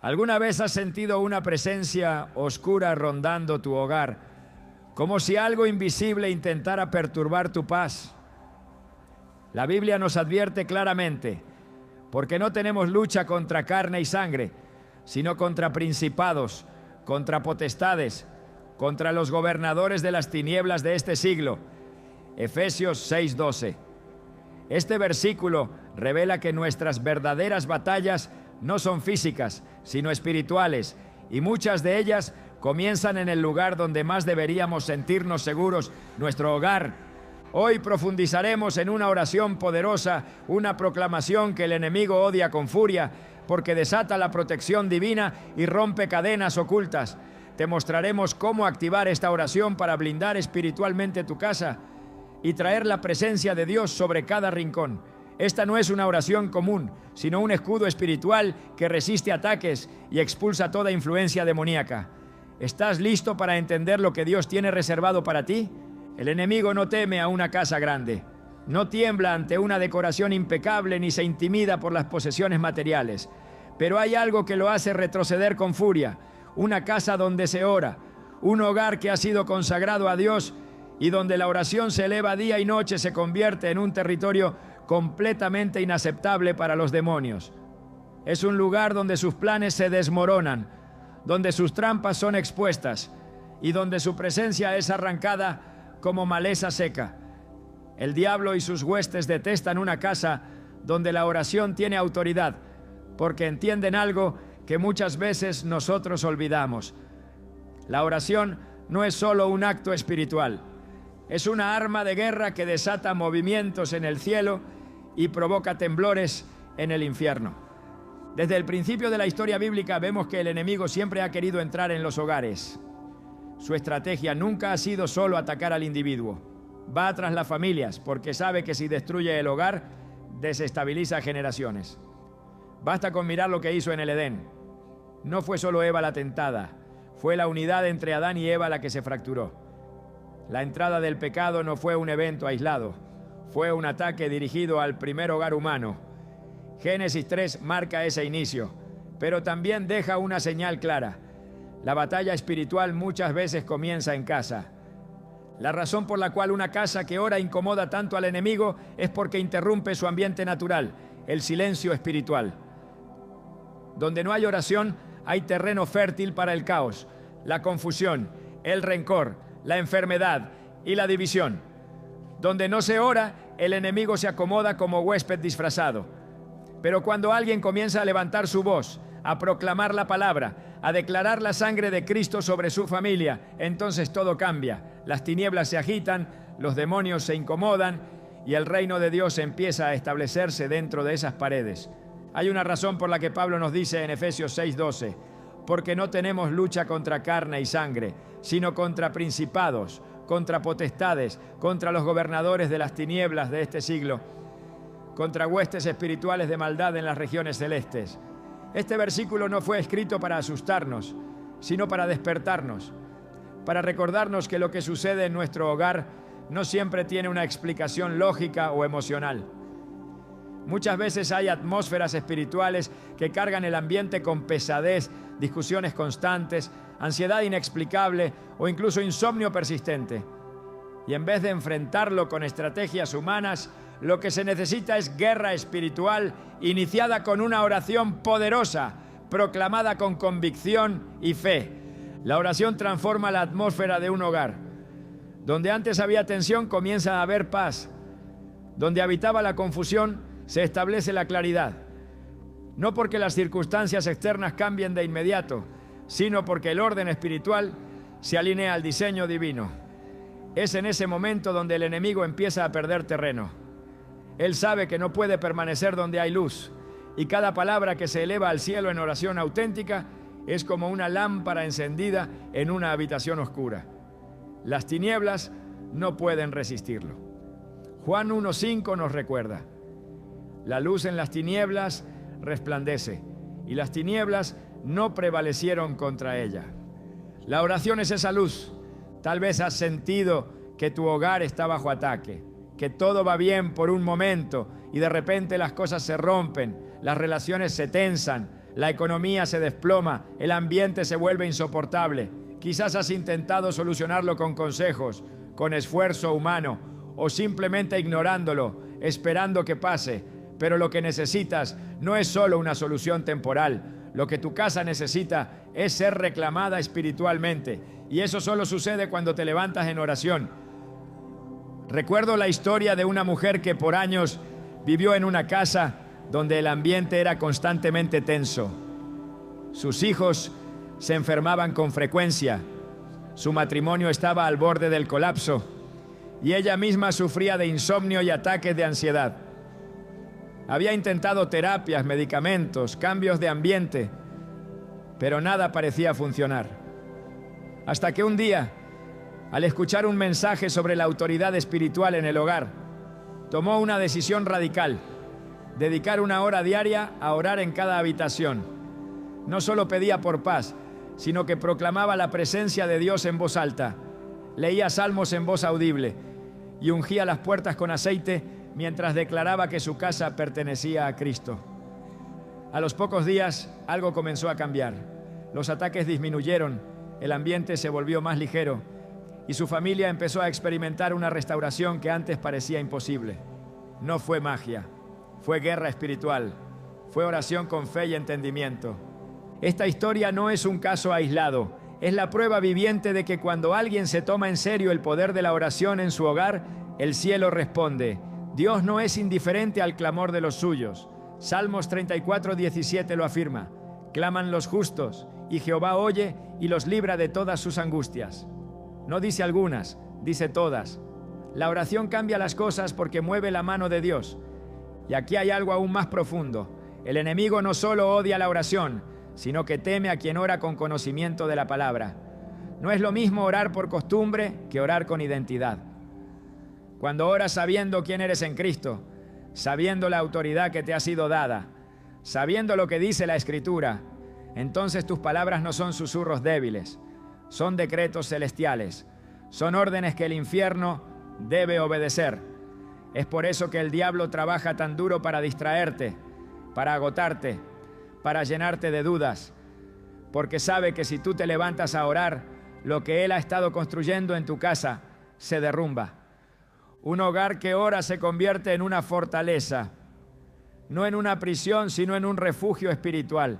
¿Alguna vez has sentido una presencia oscura rondando tu hogar, como si algo invisible intentara perturbar tu paz? La Biblia nos advierte claramente, porque no tenemos lucha contra carne y sangre, sino contra principados, contra potestades, contra los gobernadores de las tinieblas de este siglo. Efesios 6:12. Este versículo revela que nuestras verdaderas batallas no son físicas, sino espirituales, y muchas de ellas comienzan en el lugar donde más deberíamos sentirnos seguros, nuestro hogar. Hoy profundizaremos en una oración poderosa, una proclamación que el enemigo odia con furia, porque desata la protección divina y rompe cadenas ocultas. Te mostraremos cómo activar esta oración para blindar espiritualmente tu casa y traer la presencia de Dios sobre cada rincón. Esta no es una oración común, sino un escudo espiritual que resiste ataques y expulsa toda influencia demoníaca. ¿Estás listo para entender lo que Dios tiene reservado para ti? El enemigo no teme a una casa grande, no tiembla ante una decoración impecable ni se intimida por las posesiones materiales. Pero hay algo que lo hace retroceder con furia: una casa donde se ora, un hogar que ha sido consagrado a Dios y donde la oración se eleva día y noche se convierte en un territorio completamente inaceptable para los demonios. Es un lugar donde sus planes se desmoronan, donde sus trampas son expuestas y donde su presencia es arrancada como maleza seca. El diablo y sus huestes detestan una casa donde la oración tiene autoridad, porque entienden algo que muchas veces nosotros olvidamos. La oración no es solo un acto espiritual, es una arma de guerra que desata movimientos en el cielo y provoca temblores en el infierno. Desde el principio de la historia bíblica vemos que el enemigo siempre ha querido entrar en los hogares. Su estrategia nunca ha sido solo atacar al individuo. Va tras las familias porque sabe que si destruye el hogar, desestabiliza generaciones. Basta con mirar lo que hizo en el Edén. No fue solo Eva la tentada, fue la unidad entre Adán y Eva la que se fracturó. La entrada del pecado no fue un evento aislado, fue un ataque dirigido al primer hogar humano. Génesis 3 marca ese inicio, pero también deja una señal clara. La batalla espiritual muchas veces comienza en casa. La razón por la cual una casa que ora incomoda tanto al enemigo es porque interrumpe su ambiente natural, el silencio espiritual. Donde no hay oración, hay terreno fértil para el caos, la confusión, el rencor, la enfermedad y la división. Donde no se ora, el enemigo se acomoda como huésped disfrazado. Pero cuando alguien comienza a levantar su voz, a proclamar la palabra, a declarar la sangre de Cristo sobre su familia, entonces todo cambia. Las tinieblas se agitan, los demonios se incomodan y el reino de Dios empieza a establecerse dentro de esas paredes. Hay una razón por la que Pablo nos dice en Efesios 6:12, porque no tenemos lucha contra carne y sangre, sino contra principados, contra potestades, contra los gobernadores de las tinieblas de este siglo, contra huestes espirituales de maldad en las regiones celestes. Este versículo no fue escrito para asustarnos, sino para despertarnos, para recordarnos que lo que sucede en nuestro hogar no siempre tiene una explicación lógica o emocional. Muchas veces hay atmósferas espirituales que cargan el ambiente con pesadez, discusiones constantes, ansiedad inexplicable o incluso insomnio persistente. Y en vez de enfrentarlo con estrategias humanas, lo que se necesita es guerra espiritual iniciada con una oración poderosa, proclamada con convicción y fe. La oración transforma la atmósfera de un hogar. Donde antes había tensión, comienza a haber paz. Donde habitaba la confusión, se establece la claridad. No porque las circunstancias externas cambien de inmediato, sino porque el orden espiritual se alinea al diseño divino. Es en ese momento donde el enemigo empieza a perder terreno. Él sabe que no puede permanecer donde hay luz, y cada palabra que se eleva al cielo en oración auténtica es como una lámpara encendida en una habitación oscura. Las tinieblas no pueden resistirlo. Juan 1:5 nos recuerda: la luz en las tinieblas resplandece, y las tinieblas no prevalecieron contra ella. La oración es esa luz. Tal vez has sentido que tu hogar está bajo ataque, que todo va bien por un momento y de repente las cosas se rompen, las relaciones se tensan, La economía se desploma, el ambiente se vuelve insoportable. Quizás has intentado solucionarlo con consejos, con esfuerzo humano o simplemente ignorándolo, esperando que pase. Pero lo que necesitas no es solo una solución temporal. Lo que tu casa necesita es ser reclamada espiritualmente. Y eso solo sucede cuando te levantas en oración. Recuerdo la historia de una mujer que por años vivió en una casa donde el ambiente era constantemente tenso. Sus hijos se enfermaban con frecuencia. Su matrimonio estaba al borde del colapso y ella misma sufría de insomnio y ataques de ansiedad. Había intentado terapias, medicamentos, cambios de ambiente, pero nada parecía funcionar. Hasta que un día, al escuchar un mensaje sobre la autoridad espiritual en el hogar, tomó una decisión radical: dedicar 1 hora diaria a orar en cada habitación. No solo pedía por paz, sino que proclamaba la presencia de Dios en voz alta, leía salmos en voz audible y ungía las puertas con aceite mientras declaraba que su casa pertenecía a Cristo. A los pocos días, algo comenzó a cambiar. Los ataques disminuyeron, el ambiente se volvió más ligero y su familia empezó a experimentar una restauración que antes parecía imposible. No fue magia, fue guerra espiritual, fue oración con fe y entendimiento. Esta historia no es un caso aislado, es la prueba viviente de que cuando alguien se toma en serio el poder de la oración en su hogar, el cielo responde. Dios no es indiferente al clamor de los suyos. Salmos 34:17 lo afirma. Claman los justos, y Jehová oye y los libra de todas sus angustias. No dice algunas, dice todas. La oración cambia las cosas porque mueve la mano de Dios. Y aquí hay algo aún más profundo. El enemigo no solo odia la oración, sino que teme a quien ora con conocimiento de la palabra. No es lo mismo orar por costumbre que orar con identidad. Cuando oras sabiendo quién eres en Cristo, sabiendo la autoridad que te ha sido dada, sabiendo lo que dice la Escritura, entonces tus palabras no son susurros débiles, son decretos celestiales, son órdenes que el infierno debe obedecer. Es por eso que el diablo trabaja tan duro para distraerte, para agotarte, para llenarte de dudas, porque sabe que si tú te levantas a orar, lo que él ha estado construyendo en tu casa se derrumba. Un hogar que ora se convierte en una fortaleza, no en una prisión, sino en un refugio espiritual.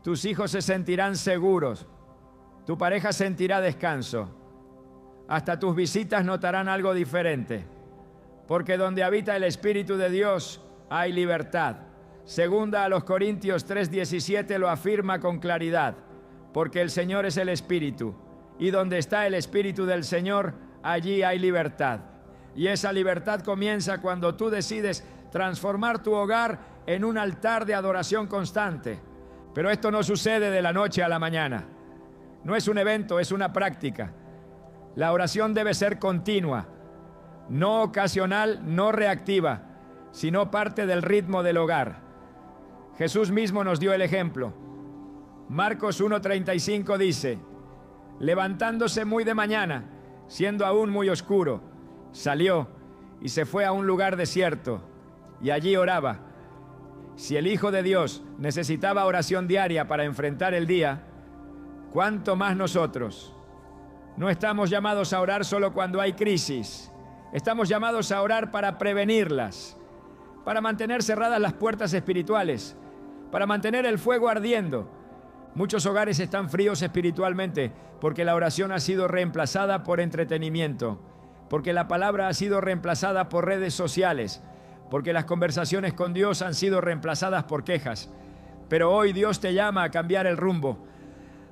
Tus hijos se sentirán seguros, tu pareja sentirá descanso, hasta tus visitas notarán algo diferente, porque donde habita el Espíritu de Dios hay libertad. Segunda a los Corintios 3:17 lo afirma con claridad, porque el Señor es el Espíritu, y donde está el Espíritu del Señor, allí hay libertad. Y esa libertad comienza cuando tú decides transformar tu hogar en un altar de adoración constante. Pero esto no sucede de la noche a la mañana. No es un evento, es una práctica. La oración debe ser continua, no ocasional, no reactiva, sino parte del ritmo del hogar. Jesús mismo nos dio el ejemplo. Marcos 1:35 dice: levantándose muy de mañana, siendo aún muy oscuro, salió y se fue a un lugar desierto y allí oraba. Si el Hijo de Dios necesitaba oración diaria para enfrentar el día, ¿cuánto más nosotros? No estamos llamados a orar solo cuando hay crisis. Estamos llamados a orar para prevenirlas, para mantener cerradas las puertas espirituales, para mantener el fuego ardiendo. Muchos hogares están fríos espiritualmente porque la oración ha sido reemplazada por entretenimiento, porque la palabra ha sido reemplazada por redes sociales, porque las conversaciones con Dios han sido reemplazadas por quejas. Pero hoy Dios te llama a cambiar el rumbo,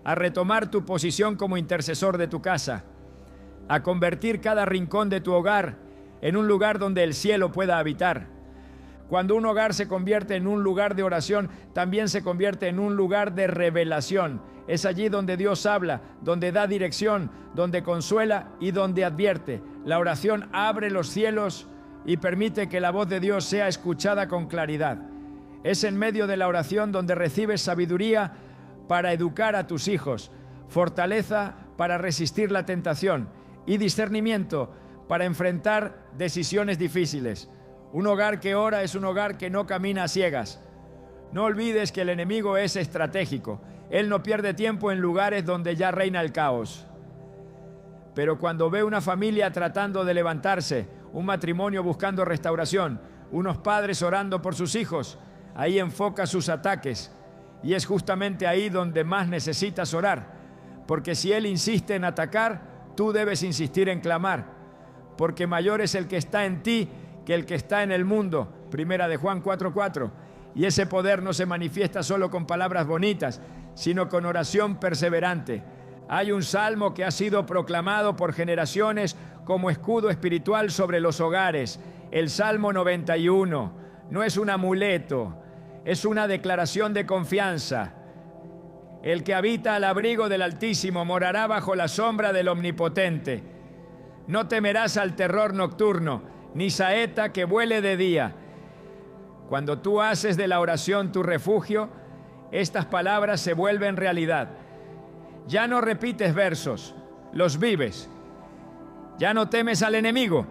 a retomar tu posición como intercesor de tu casa, a convertir cada rincón de tu hogar en un lugar donde el cielo pueda habitar. Cuando un hogar se convierte en un lugar de oración, también se convierte en un lugar de revelación. Es allí donde Dios habla, donde da dirección, donde consuela y donde advierte. La oración abre los cielos y permite que la voz de Dios sea escuchada con claridad. Es en medio de la oración donde recibes sabiduría para educar a tus hijos, fortaleza para resistir la tentación y discernimiento para enfrentar decisiones difíciles. Un hogar que ora es un hogar que no camina a ciegas. No olvides que el enemigo es estratégico. Él no pierde tiempo en lugares donde ya reina el caos. Pero cuando ve una familia tratando de levantarse, un matrimonio buscando restauración, unos padres orando por sus hijos, ahí enfoca sus ataques. Y es justamente ahí donde más necesitas orar. Porque si Él insiste en atacar, tú debes insistir en clamar. Porque mayor es el que está en ti que el que está en el mundo. Primera de Juan 4:4. Y ese poder no se manifiesta solo con palabras bonitas, sino con oración perseverante. Hay un salmo que ha sido proclamado por generaciones como escudo espiritual sobre los hogares. El Salmo 91. No es un amuleto, es una declaración de confianza. El que habita al abrigo del Altísimo morará bajo la sombra del Omnipotente. No temerás al terror nocturno, ni saeta que vuele de día. Cuando tú haces de la oración tu refugio, estas palabras se vuelven realidad. Ya no repites versos, los vives. Ya no temes al enemigo,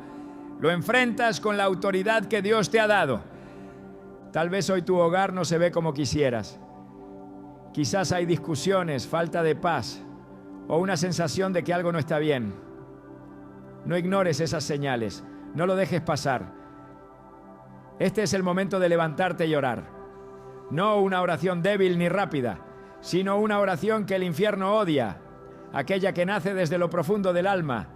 lo enfrentas con la autoridad que Dios te ha dado. Tal vez hoy tu hogar no se ve como quisieras. Quizás hay discusiones, falta de paz o una sensación de que algo no está bien. No ignores esas señales, no lo dejes pasar. Este es el momento de levantarte y orar. No una oración débil ni rápida, sino una oración que el infierno odia, aquella que nace desde lo profundo del alma,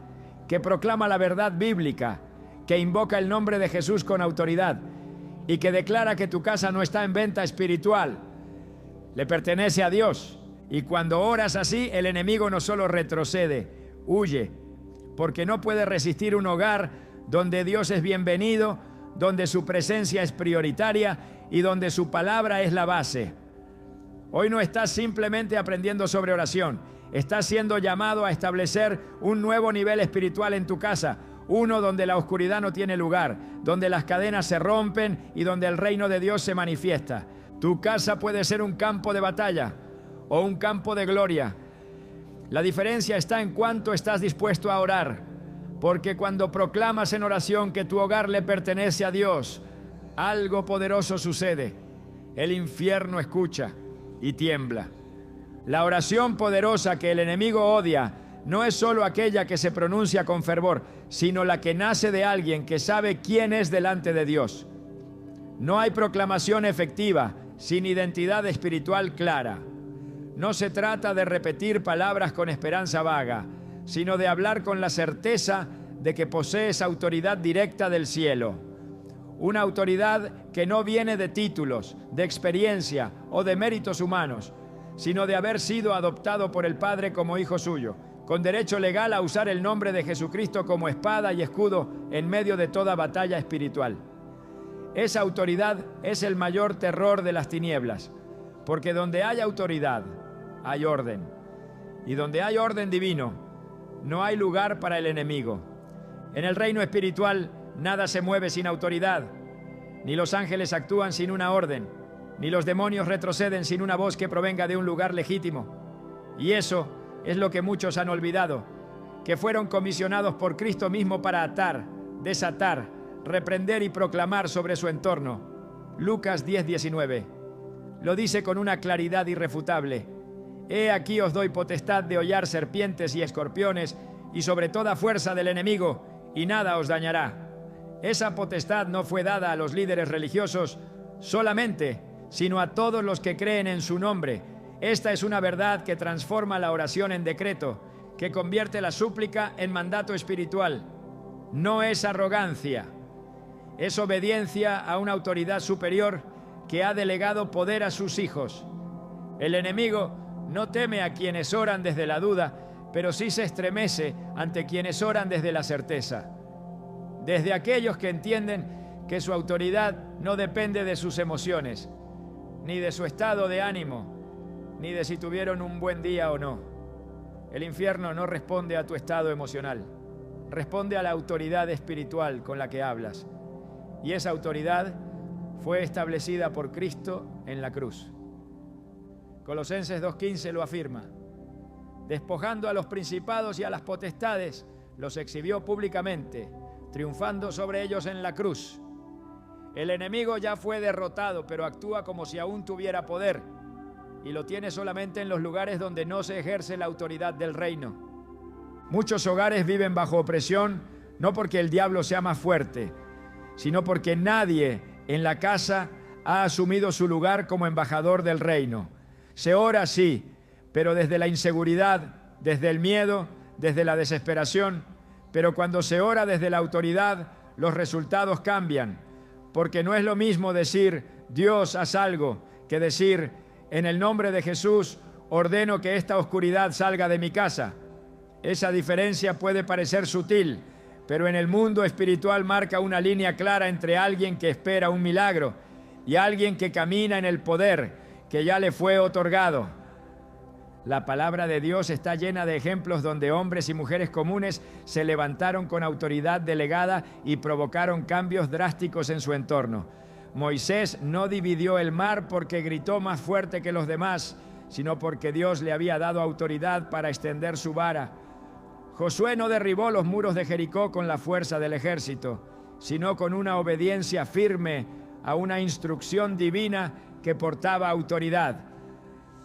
que proclama la verdad bíblica, que invoca el nombre de Jesús con autoridad y que declara que tu casa no está en venta espiritual, le pertenece a Dios. Y cuando oras así, el enemigo no solo retrocede, huye, porque no puede resistir un hogar donde Dios es bienvenido, donde su presencia es prioritaria y donde su palabra es la base. Hoy no estás simplemente aprendiendo sobre oración, estás siendo llamado a establecer un nuevo nivel espiritual en tu casa, uno donde la oscuridad no tiene lugar, donde las cadenas se rompen y donde el reino de Dios se manifiesta. Tu casa puede ser un campo de batalla o un campo de gloria. La diferencia está en cuánto estás dispuesto a orar, porque cuando proclamas en oración que tu hogar le pertenece a Dios, algo poderoso sucede. El infierno escucha y tiembla. La oración poderosa que el enemigo odia no es solo aquella que se pronuncia con fervor, sino la que nace de alguien que sabe quién es delante de Dios. No hay proclamación efectiva sin identidad espiritual clara. No se trata de repetir palabras con esperanza vaga, sino de hablar con la certeza de que posees autoridad directa del cielo. Una autoridad que no viene de títulos, de experiencia o de méritos humanos, sino de haber sido adoptado por el Padre como hijo suyo, con derecho legal a usar el nombre de Jesucristo como espada y escudo en medio de toda batalla espiritual. Esa autoridad es el mayor terror de las tinieblas, porque donde hay autoridad, hay orden. Y donde hay orden divino, no hay lugar para el enemigo. En el reino espiritual, nada se mueve sin autoridad. Ni los ángeles actúan sin una orden, ni los demonios retroceden sin una voz que provenga de un lugar legítimo. Y eso es lo que muchos han olvidado, que fueron comisionados por Cristo mismo para atar, desatar, reprender y proclamar sobre su entorno. Lucas 10:19. Lo dice con una claridad irrefutable. He aquí os doy potestad de hollar serpientes y escorpiones y sobre toda fuerza del enemigo, y nada os dañará. Esa potestad no fue dada a los líderes religiosos solamente, sino a todos los que creen en su nombre. Esta es una verdad que transforma la oración en decreto, que convierte la súplica en mandato espiritual. No es arrogancia, es obediencia a una autoridad superior que ha delegado poder a sus hijos. El enemigo no teme a quienes oran desde la duda, pero sí se estremece ante quienes oran desde la certeza. Desde aquellos que entienden que su autoridad no depende de sus emociones, ni de su estado de ánimo, ni de si tuvieron un buen día o no. El infierno no responde a tu estado emocional, responde a la autoridad espiritual con la que hablas. Y esa autoridad fue establecida por Cristo en la cruz. Colosenses 2:15 lo afirma. Despojando a los principados y a las potestades, los exhibió públicamente, triunfando sobre ellos en la cruz. El enemigo ya fue derrotado, pero actúa como si aún tuviera poder, y lo tiene solamente en los lugares donde no se ejerce la autoridad del reino. Muchos hogares viven bajo opresión, no porque el diablo sea más fuerte, sino porque nadie en la casa ha asumido su lugar como embajador del reino. Se ora, sí, pero desde la inseguridad, desde el miedo, desde la desesperación. Pero cuando se ora desde la autoridad, los resultados cambian, porque no es lo mismo decir Dios, haz algo, que decir en el nombre de Jesús ordeno que esta oscuridad salga de mi casa. Esa diferencia puede parecer sutil, pero en el mundo espiritual marca una línea clara entre alguien que espera un milagro y alguien que camina en el poder que ya le fue otorgado. La palabra de Dios está llena de ejemplos donde hombres y mujeres comunes se levantaron con autoridad delegada y provocaron cambios drásticos en su entorno. Moisés no dividió el mar porque gritó más fuerte que los demás, sino porque Dios le había dado autoridad para extender su vara. Josué no derribó los muros de Jericó con la fuerza del ejército, sino con una obediencia firme a una instrucción divina que portaba autoridad.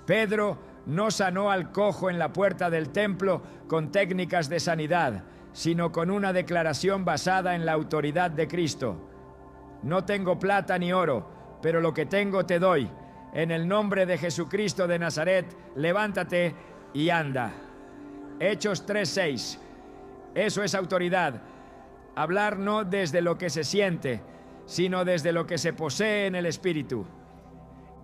Pedro no sanó al cojo en la puerta del templo con técnicas de sanidad, sino con una declaración basada en la autoridad de Cristo. No tengo plata ni oro, pero lo que tengo te doy. En el nombre de Jesucristo de Nazaret, levántate y anda. Hechos 3:6. Eso es autoridad. Hablar no desde lo que se siente, sino desde lo que se posee en el Espíritu.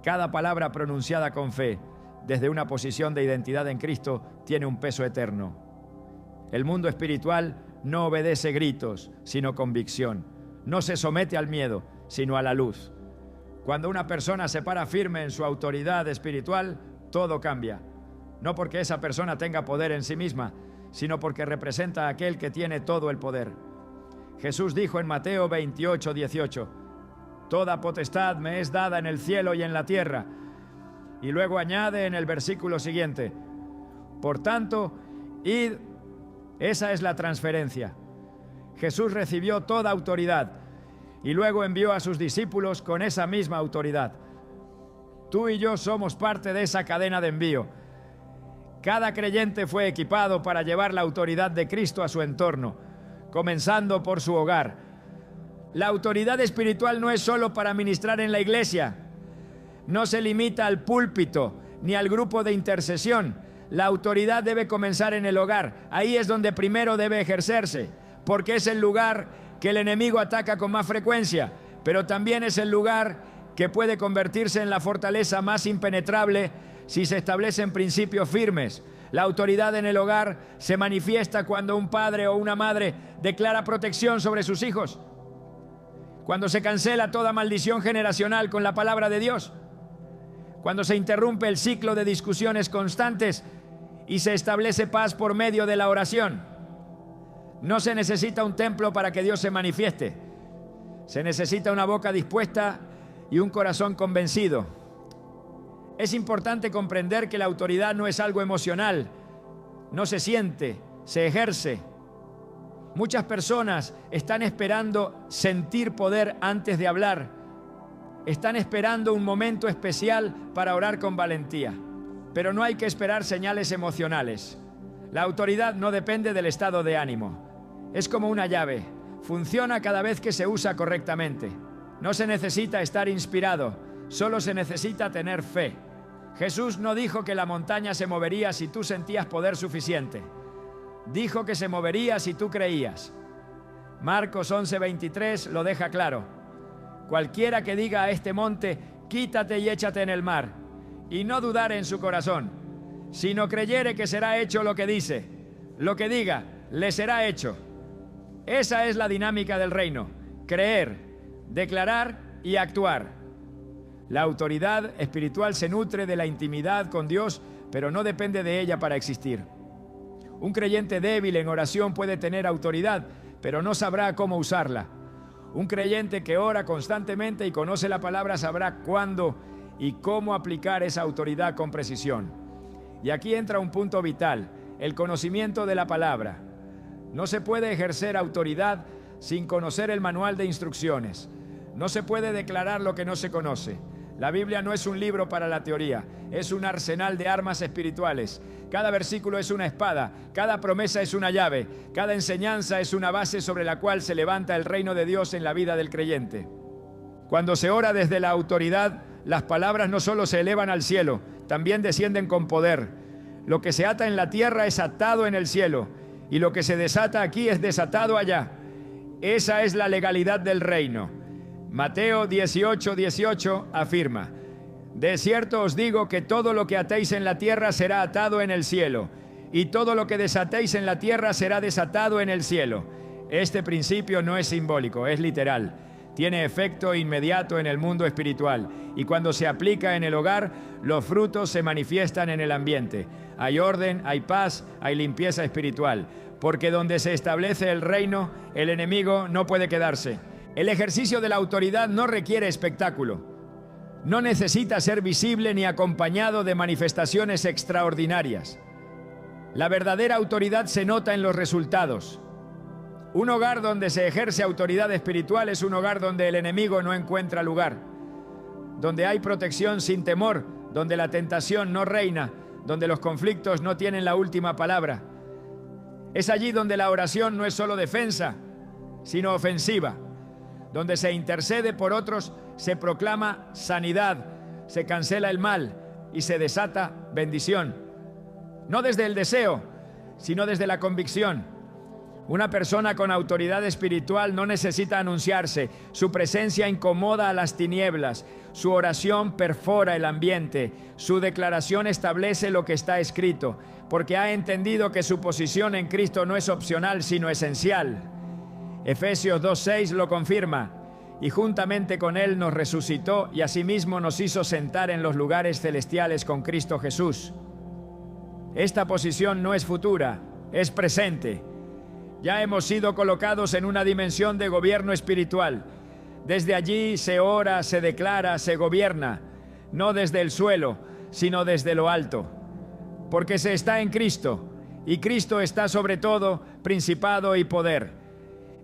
Cada palabra pronunciada con fe, desde una posición de identidad en Cristo, tiene un peso eterno. El mundo espiritual no obedece gritos, sino convicción. No se somete al miedo, sino a la luz. Cuando una persona se para firme en su autoridad espiritual, todo cambia. No porque esa persona tenga poder en sí misma, sino porque representa a aquel que tiene todo el poder. Jesús dijo en Mateo 28:18, toda potestad me es dada en el cielo y en la tierra. Y luego añade en el versículo siguiente, por tanto, id. Esa es la transferencia. Jesús recibió toda autoridad y luego envió a sus discípulos con esa misma autoridad. Tú y yo somos parte de esa cadena de envío. Cada creyente fue equipado para llevar la autoridad de Cristo a su entorno, comenzando por su hogar. La autoridad espiritual no es solo para ministrar en la iglesia. No se limita al púlpito ni al grupo de intercesión. La autoridad debe comenzar en el hogar. Ahí es donde primero debe ejercerse, porque es el lugar que el enemigo ataca con más frecuencia, pero también es el lugar que puede convertirse en la fortaleza más impenetrable si se establecen principios firmes. La autoridad en el hogar se manifiesta cuando un padre o una madre declara protección sobre sus hijos, cuando se cancela toda maldición generacional con la palabra de Dios, cuando se interrumpe el ciclo de discusiones constantes y se establece paz por medio de la oración. No se necesita un templo para que Dios se manifieste. Se necesita una boca dispuesta y un corazón convencido. Es importante comprender que la autoridad no es algo emocional, no se siente, se ejerce. Muchas personas están esperando sentir poder antes de hablar. Están esperando un momento especial para orar con valentía. Pero no hay que esperar señales emocionales. La autoridad no depende del estado de ánimo. Es como una llave. Funciona cada vez que se usa correctamente. No se necesita estar inspirado, solo se necesita tener fe. Jesús no dijo que la montaña se movería si tú sentías poder suficiente. Dijo que se movería si tú creías. Marcos 11:23 lo deja claro. Cualquiera que diga a este monte, quítate y échate en el mar, y no dudar en su corazón, sino creyere que será hecho lo que dice, lo que diga, le será hecho. Esa es la dinámica del reino: creer, declarar y actuar. La autoridad espiritual se nutre de la intimidad con Dios, pero no depende de ella para existir. Un creyente débil en oración puede tener autoridad, pero no sabrá cómo usarla. Un creyente que ora constantemente y conoce la palabra sabrá cuándo y cómo aplicar esa autoridad con precisión. Y aquí entra un punto vital: el conocimiento de la palabra. No se puede ejercer autoridad sin conocer el manual de instrucciones. No se puede declarar lo que no se conoce. La Biblia no es un libro para la teoría, es un arsenal de armas espirituales. Cada versículo es una espada, cada promesa es una llave, cada enseñanza es una base sobre la cual se levanta el reino de Dios en la vida del creyente. Cuando se ora desde la autoridad, las palabras no solo se elevan al cielo, también descienden con poder. Lo que se ata en la tierra es atado en el cielo, y lo que se desata aquí es desatado allá. Esa es la legalidad del reino. Mateo 18:18 afirma: de cierto os digo que todo lo que atéis en la tierra será atado en el cielo, y todo lo que desatéis en la tierra será desatado en el cielo. Este principio no es simbólico, es literal. Tiene efecto inmediato en el mundo espiritual, y cuando se aplica en el hogar, los frutos se manifiestan en el ambiente. Hay orden, hay paz, hay limpieza espiritual, porque donde se establece el reino, el enemigo no puede quedarse. El ejercicio de la autoridad no requiere espectáculo. No necesita ser visible ni acompañado de manifestaciones extraordinarias. La verdadera autoridad se nota en los resultados. Un hogar donde se ejerce autoridad espiritual es un hogar donde el enemigo no encuentra lugar, donde hay protección sin temor, donde la tentación no reina, donde los conflictos no tienen la última palabra. Es allí donde la oración no es solo defensa, sino ofensiva. Donde se intercede por otros, se proclama sanidad, se cancela el mal y se desata bendición. No desde el deseo, sino desde la convicción. Una persona con autoridad espiritual no necesita anunciarse. Su presencia incomoda a las tinieblas. Su oración perfora el ambiente. Su declaración establece lo que está escrito, porque ha entendido que su posición en Cristo no es opcional, sino esencial. Efesios 2:6 lo confirma: y juntamente con Él nos resucitó y asimismo nos hizo sentar en los lugares celestiales con Cristo Jesús. Esta posición no es futura, es presente. Ya hemos sido colocados en una dimensión de gobierno espiritual. Desde allí se ora, se declara, se gobierna, no desde el suelo, sino desde lo alto. Porque se está en Cristo, y Cristo está sobre todo principado y poder.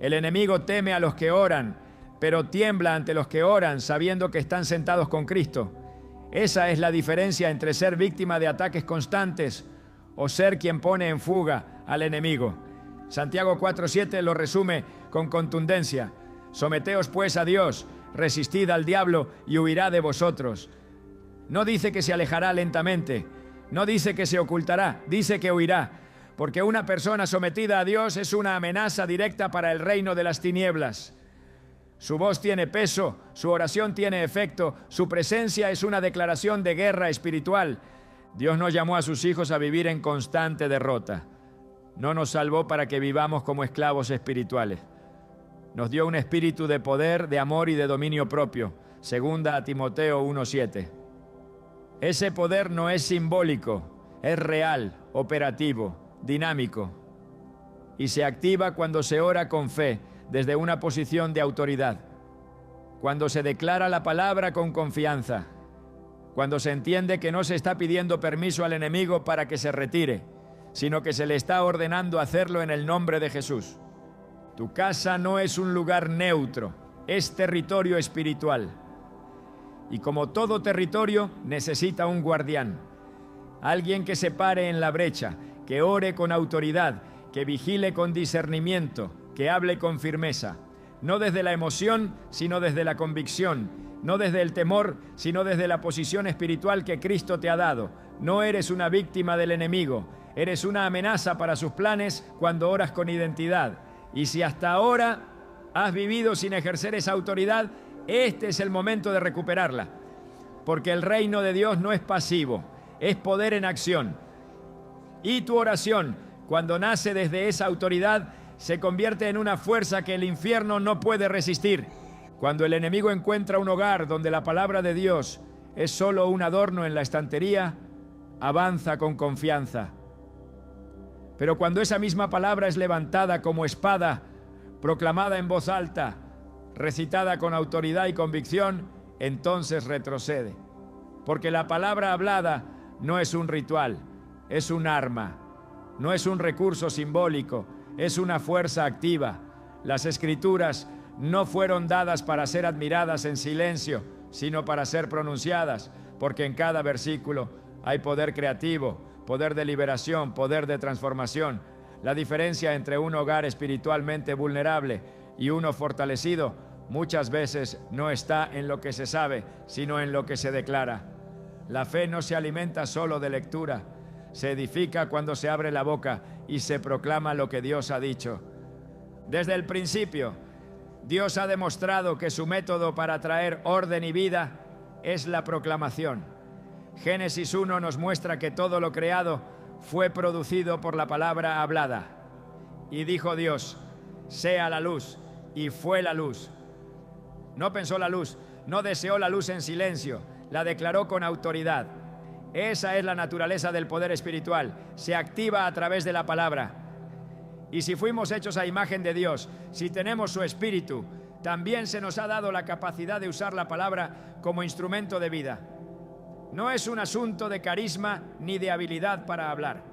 El enemigo teme a los que oran, pero tiembla ante los que oran sabiendo que están sentados con Cristo. Esa es la diferencia entre ser víctima de ataques constantes o ser quien pone en fuga al enemigo. Santiago 4:7 lo resume con contundencia: someteos pues a Dios, resistid al diablo y huirá de vosotros. No dice que se alejará lentamente, no dice que se ocultará, dice que huirá, porque una persona sometida a Dios es una amenaza directa para el reino de las tinieblas. Su voz tiene peso, su oración tiene efecto, su presencia es una declaración de guerra espiritual. Dios no llamó a sus hijos a vivir en constante derrota. No nos salvó para que vivamos como esclavos espirituales. Nos dio un espíritu de poder, de amor y de dominio propio. Segunda a Timoteo 1:7. Ese poder no es simbólico, es real, operativo, dinámico. Y se activa cuando se ora con fe, desde una posición de autoridad. Cuando se declara la palabra con confianza. Cuando se entiende que no se está pidiendo permiso al enemigo para que se retire, sino que se le está ordenando hacerlo en el nombre de Jesús. Tu casa no es un lugar neutro, es territorio espiritual. Y como todo territorio, necesita un guardián. Alguien que se pare en la brecha, que ore con autoridad, que vigile con discernimiento, que hable con firmeza. No desde la emoción, sino desde la convicción. No desde el temor, sino desde la posición espiritual que Cristo te ha dado. No eres una víctima del enemigo. Eres una amenaza para sus planes cuando oras con identidad. Y si hasta ahora has vivido sin ejercer esa autoridad, este es el momento de recuperarla. Porque el reino de Dios no es pasivo, es poder en acción. Y tu oración, cuando nace desde esa autoridad, se convierte en una fuerza que el infierno no puede resistir. Cuando el enemigo encuentra un hogar donde la palabra de Dios es solo un adorno en la estantería, avanza con confianza. Pero cuando esa misma palabra es levantada como espada, proclamada en voz alta, recitada con autoridad y convicción, entonces retrocede. Porque la palabra hablada no es un ritual, es un arma, no es un recurso simbólico, es una fuerza activa. Las Escrituras no fueron dadas para ser admiradas en silencio, sino para ser pronunciadas, porque en cada versículo hay poder creativo, poder de liberación, poder de transformación. La diferencia entre un hogar espiritualmente vulnerable y uno fortalecido muchas veces no está en lo que se sabe, sino en lo que se declara. La fe no se alimenta solo de lectura, se edifica cuando se abre la boca y se proclama lo que Dios ha dicho. Desde el principio, Dios ha demostrado que su método para traer orden y vida es la proclamación. Génesis 1 nos muestra que todo lo creado fue producido por la palabra hablada. Y dijo Dios: sea la luz, y fue la luz. No pensó la luz, no deseó la luz en silencio, la declaró con autoridad. Esa es la naturaleza del poder espiritual, se activa a través de la palabra. Y si fuimos hechos a imagen de Dios, si tenemos su espíritu, también se nos ha dado la capacidad de usar la palabra como instrumento de vida. No es un asunto de carisma ni de habilidad para hablar.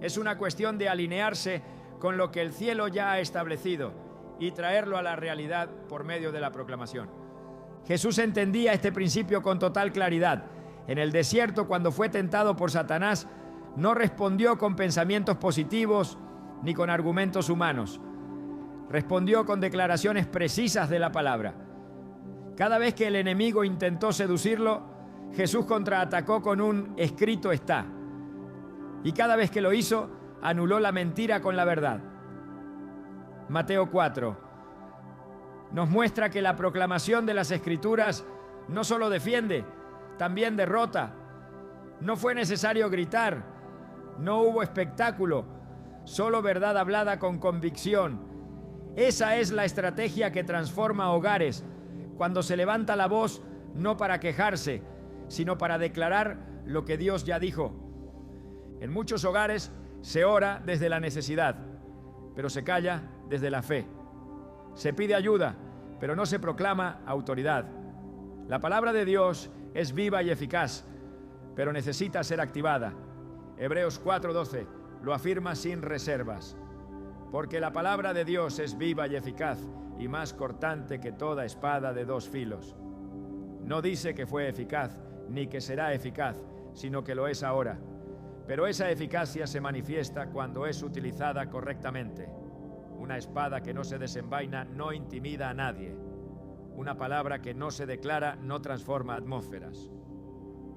Es una cuestión de alinearse con lo que el cielo ya ha establecido y traerlo a la realidad por medio de la proclamación. Jesús entendía este principio con total claridad. En el desierto, cuando fue tentado por Satanás, no respondió con pensamientos positivos ni con argumentos humanos. Respondió con declaraciones precisas de la palabra. Cada vez que el enemigo intentó seducirlo, Jesús contraatacó con un escrito está. Y cada vez que lo hizo, anuló la mentira con la verdad. Mateo 4 nos muestra que la proclamación de las Escrituras no solo defiende, también derrota. No fue necesario gritar, no hubo espectáculo, solo verdad hablada con convicción. Esa es la estrategia que transforma hogares, cuando se levanta la voz no para quejarse, sino para declarar lo que Dios ya dijo. En muchos hogares se ora desde la necesidad, pero se calla desde la fe. Se pide ayuda, pero no se proclama autoridad. La palabra de Dios es viva y eficaz, pero necesita ser activada. Hebreos 4:12 lo afirma sin reservas. Porque la palabra de Dios es viva y eficaz y más cortante que toda espada de dos filos. No dice que fue eficaz ni que será eficaz, sino que lo es ahora. Pero esa eficacia se manifiesta cuando es utilizada correctamente. Una espada que no se desenvaina no intimida a nadie. Una palabra que no se declara no transforma atmósferas.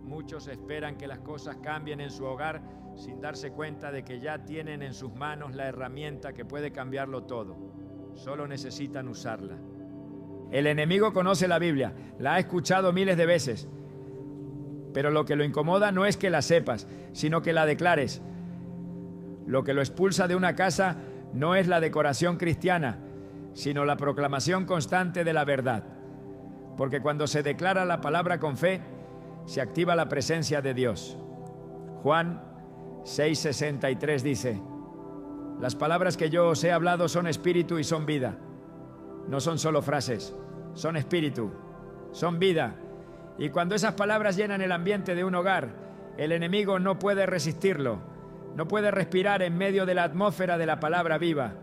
Muchos esperan que las cosas cambien en su hogar sin darse cuenta de que ya tienen en sus manos la herramienta que puede cambiarlo todo. Solo necesitan usarla. El enemigo conoce la Biblia, la ha escuchado miles de veces. Pero lo que lo incomoda no es que la sepas, sino que la declares. Lo que lo expulsa de una casa no es la decoración cristiana, sino la proclamación constante de la verdad. Porque cuando se declara la palabra con fe, se activa la presencia de Dios. Juan 6:63 dice: las palabras que yo os he hablado son espíritu y son vida. No son solo frases, son espíritu, son vida. Y cuando esas palabras llenan el ambiente de un hogar, el enemigo no puede resistirlo, no puede respirar en medio de la atmósfera de la palabra viva.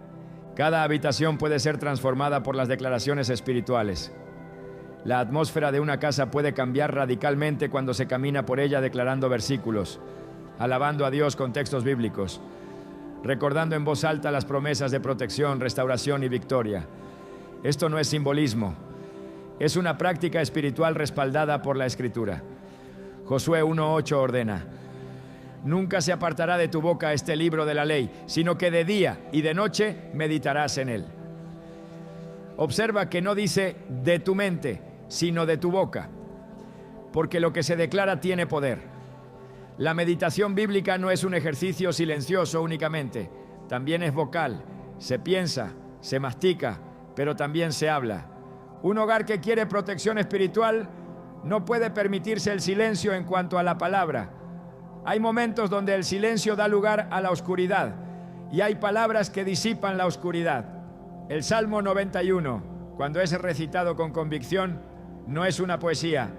Cada habitación puede ser transformada por las declaraciones espirituales. La atmósfera de una casa puede cambiar radicalmente cuando se camina por ella declarando versículos, alabando a Dios con textos bíblicos, recordando en voz alta las promesas de protección, restauración y victoria. Esto no es simbolismo, es una práctica espiritual respaldada por la Escritura. Josué 1:8 ordena: nunca se apartará de tu boca este libro de la ley, sino que de día y de noche meditarás en él. Observa que no dice de tu mente, sino de tu boca, porque lo que se declara tiene poder. La meditación bíblica no es un ejercicio silencioso únicamente, también es vocal, se piensa, se mastica, pero también se habla. Un hogar que quiere protección espiritual no puede permitirse el silencio en cuanto a la palabra. Hay momentos donde el silencio da lugar a la oscuridad y hay palabras que disipan la oscuridad. El Salmo 91, cuando es recitado con convicción, no es una poesía,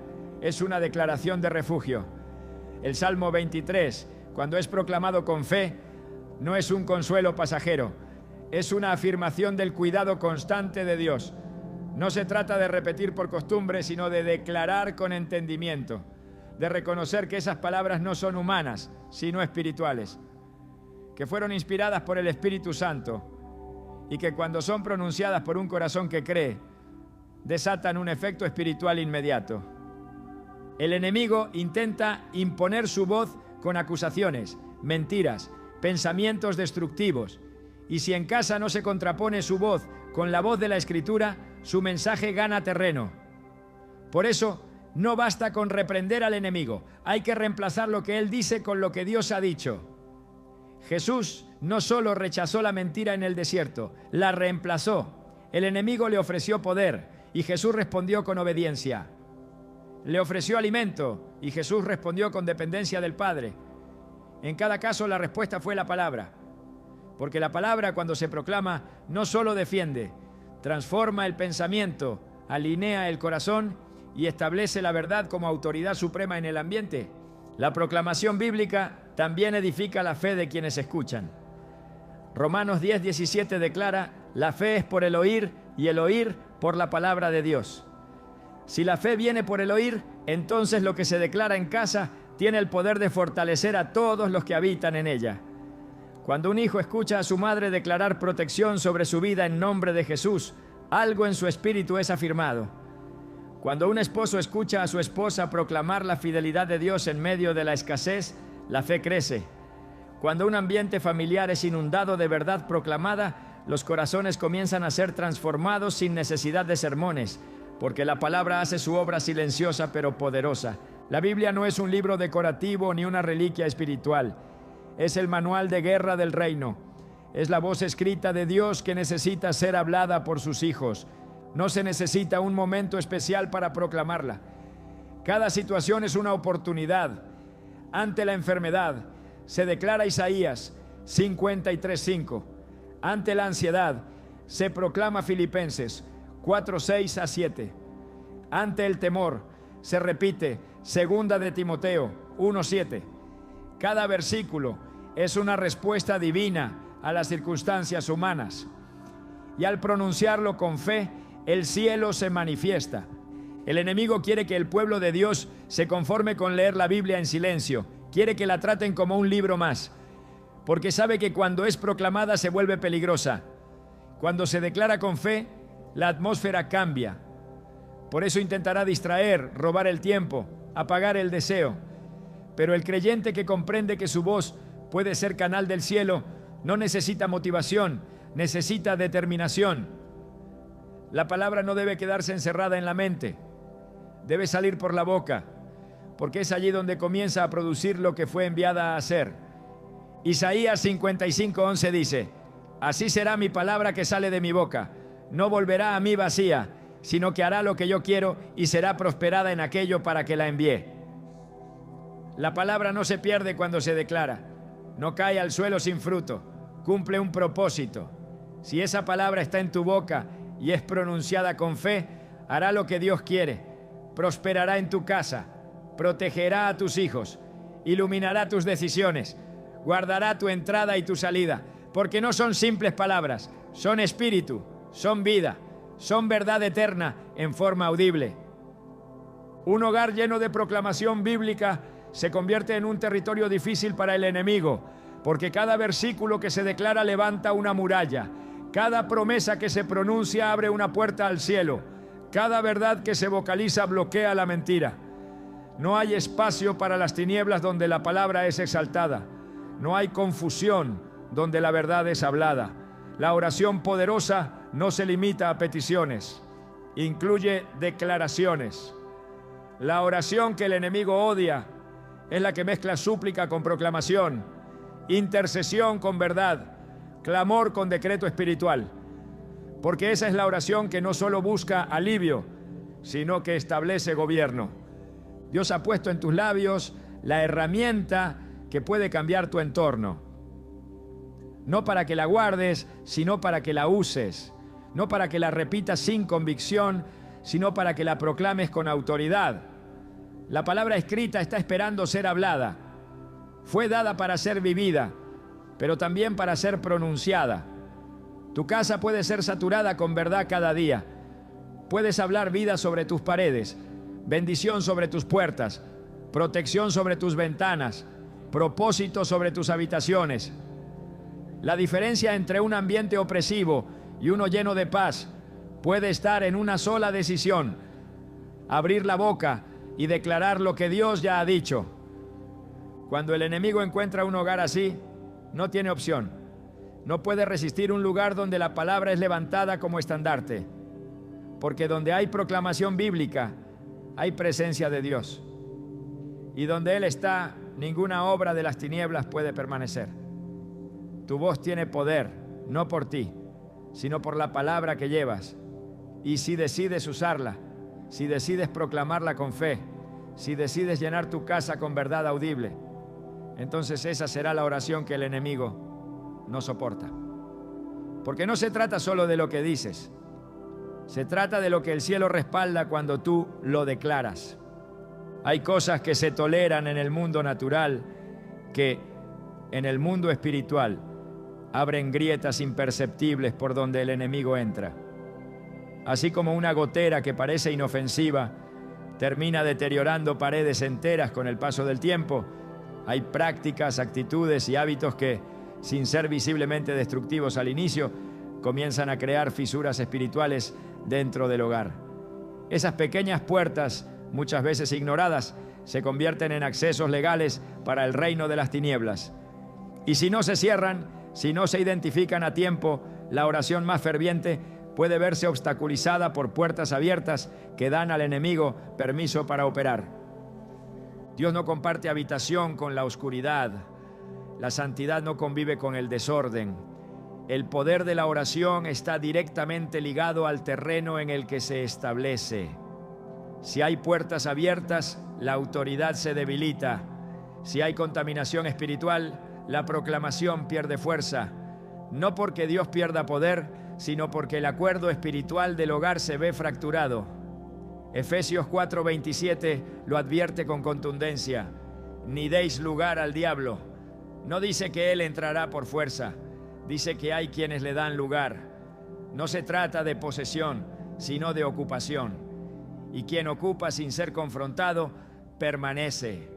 es una declaración de refugio. El Salmo 23, cuando es proclamado con fe, no es un consuelo pasajero, es una afirmación del cuidado constante de Dios. No se trata de repetir por costumbre, sino de declarar con entendimiento, de reconocer que esas palabras no son humanas, sino espirituales, que fueron inspiradas por el Espíritu Santo y que cuando son pronunciadas por un corazón que cree, desatan un efecto espiritual inmediato. El enemigo intenta imponer su voz con acusaciones, mentiras, pensamientos destructivos, y si en casa no se contrapone su voz con la voz de la Escritura, su mensaje gana terreno. Por eso, no basta con reprender al enemigo, hay que reemplazar lo que él dice con lo que Dios ha dicho. Jesús no solo rechazó la mentira en el desierto, la reemplazó. El enemigo le ofreció poder y Jesús respondió con obediencia. Le ofreció alimento y Jesús respondió con dependencia del Padre. En cada caso la respuesta fue la palabra, porque la palabra, cuando se proclama, no solo defiende, transforma el pensamiento, alinea el corazón y establece la verdad como autoridad suprema en el ambiente. La proclamación bíblica también edifica la fe de quienes escuchan. Romanos 10:17 declara: la fe es por el oír y el oír por la palabra de Dios. Si la fe viene por el oír, entonces lo que se declara en casa tiene el poder de fortalecer a todos los que habitan en ella. Cuando un hijo escucha a su madre declarar protección sobre su vida en nombre de Jesús, algo en su espíritu es afirmado. Cuando un esposo escucha a su esposa proclamar la fidelidad de Dios en medio de la escasez, la fe crece. Cuando un ambiente familiar es inundado de verdad proclamada, los corazones comienzan a ser transformados sin necesidad de sermones, porque la palabra hace su obra silenciosa pero poderosa. La Biblia no es un libro decorativo ni una reliquia espiritual. Es el manual de guerra del reino. Es la voz escrita de Dios que necesita ser hablada por sus hijos. No se necesita un momento especial para proclamarla. Cada situación es una oportunidad. Ante la enfermedad, se declara Isaías 53:5. Ante la ansiedad, se proclama Filipenses 4:6-7. Ante el temor, se repite Segunda de Timoteo 1:7. Cada versículo es una respuesta divina a las circunstancias humanas. Y al pronunciarlo con fe, el cielo se manifiesta. El enemigo quiere que el pueblo de Dios se conforme con leer la Biblia en silencio. Quiere que la traten como un libro más, porque sabe que cuando es proclamada se vuelve peligrosa. Cuando se declara con fe, la atmósfera cambia. Por eso intentará distraer, robar el tiempo, apagar el deseo. Pero el creyente que comprende que su voz puede ser canal del cielo, no necesita motivación, necesita determinación. La palabra no debe quedarse encerrada en la mente, debe salir por la boca, porque es allí donde comienza a producir lo que fue enviada a hacer. Isaías 55:11 dice: así será mi palabra que sale de mi boca, no volverá a mí vacía, sino que hará lo que yo quiero y será prosperada en aquello para que la envié. La palabra no se pierde cuando se declara, no cae al suelo sin fruto, cumple un propósito. Si esa palabra está en tu boca y es pronunciada con fe, hará lo que Dios quiere, prosperará en tu casa, protegerá a tus hijos, iluminará tus decisiones, guardará tu entrada y tu salida, porque no son simples palabras, son espíritu, son vida, son verdad eterna en forma audible. Un hogar lleno de proclamación bíblica se convierte en un territorio difícil para el enemigo, porque cada versículo que se declara levanta una muralla, cada promesa que se pronuncia abre una puerta al cielo, cada verdad que se vocaliza bloquea la mentira. No hay espacio para las tinieblas donde la palabra es exaltada, no hay confusión donde la verdad es hablada. La oración poderosa no se limita a peticiones, incluye declaraciones. La oración que el enemigo odia es la que mezcla súplica con proclamación, intercesión con verdad, clamor con decreto espiritual. Porque esa es la oración que no solo busca alivio, sino que establece gobierno. Dios ha puesto en tus labios la herramienta que puede cambiar tu entorno. No para que la guardes, sino para que la uses. No para que la repitas sin convicción, sino para que la proclames con autoridad. La palabra escrita está esperando ser hablada. Fue dada para ser vivida, pero también para ser pronunciada. Tu casa puede ser saturada con verdad cada día. Puedes hablar vida sobre tus paredes, bendición sobre tus puertas, protección sobre tus ventanas, propósito sobre tus habitaciones. La diferencia entre un ambiente opresivo y uno lleno de paz puede estar en una sola decisión: abrir la boca y declarar lo que Dios ya ha dicho. Cuando el enemigo encuentra un hogar así, no tiene opción. No puede resistir un lugar donde la palabra es levantada como estandarte, porque donde hay proclamación bíblica, hay presencia de Dios. Y donde Él está, ninguna obra de las tinieblas puede permanecer. Tu voz tiene poder, no por ti, sino por la palabra que llevas. Y si decides usarla, si decides proclamarla con fe, si decides llenar tu casa con verdad audible, entonces esa será la oración que el enemigo no soporta. Porque no se trata solo de lo que dices, se trata de lo que el cielo respalda cuando tú lo declaras. Hay cosas que se toleran en el mundo natural que en el mundo espiritual abren grietas imperceptibles por donde el enemigo entra. Así como una gotera que parece inofensiva termina deteriorando paredes enteras con el paso del tiempo, hay prácticas, actitudes y hábitos que, sin ser visiblemente destructivos al inicio, comienzan a crear fisuras espirituales dentro del hogar. Esas pequeñas puertas, muchas veces ignoradas, se convierten en accesos legales para el reino de las tinieblas. Y si no se cierran, si no se identifican a tiempo, la oración más ferviente puede verse obstaculizada por puertas abiertas que dan al enemigo permiso para operar. Dios no comparte habitación con la oscuridad. La santidad no convive con el desorden. El poder de la oración está directamente ligado al terreno en el que se establece. Si hay puertas abiertas, la autoridad se debilita. Si hay contaminación espiritual, la proclamación pierde fuerza. No porque Dios pierda poder, sino porque el acuerdo espiritual del hogar se ve fracturado. Efesios 4:27 lo advierte con contundencia: ni deis lugar al diablo. No dice que él entrará por fuerza, dice que hay quienes le dan lugar. No se trata de posesión, sino de ocupación. Y quien ocupa sin ser confrontado, permanece.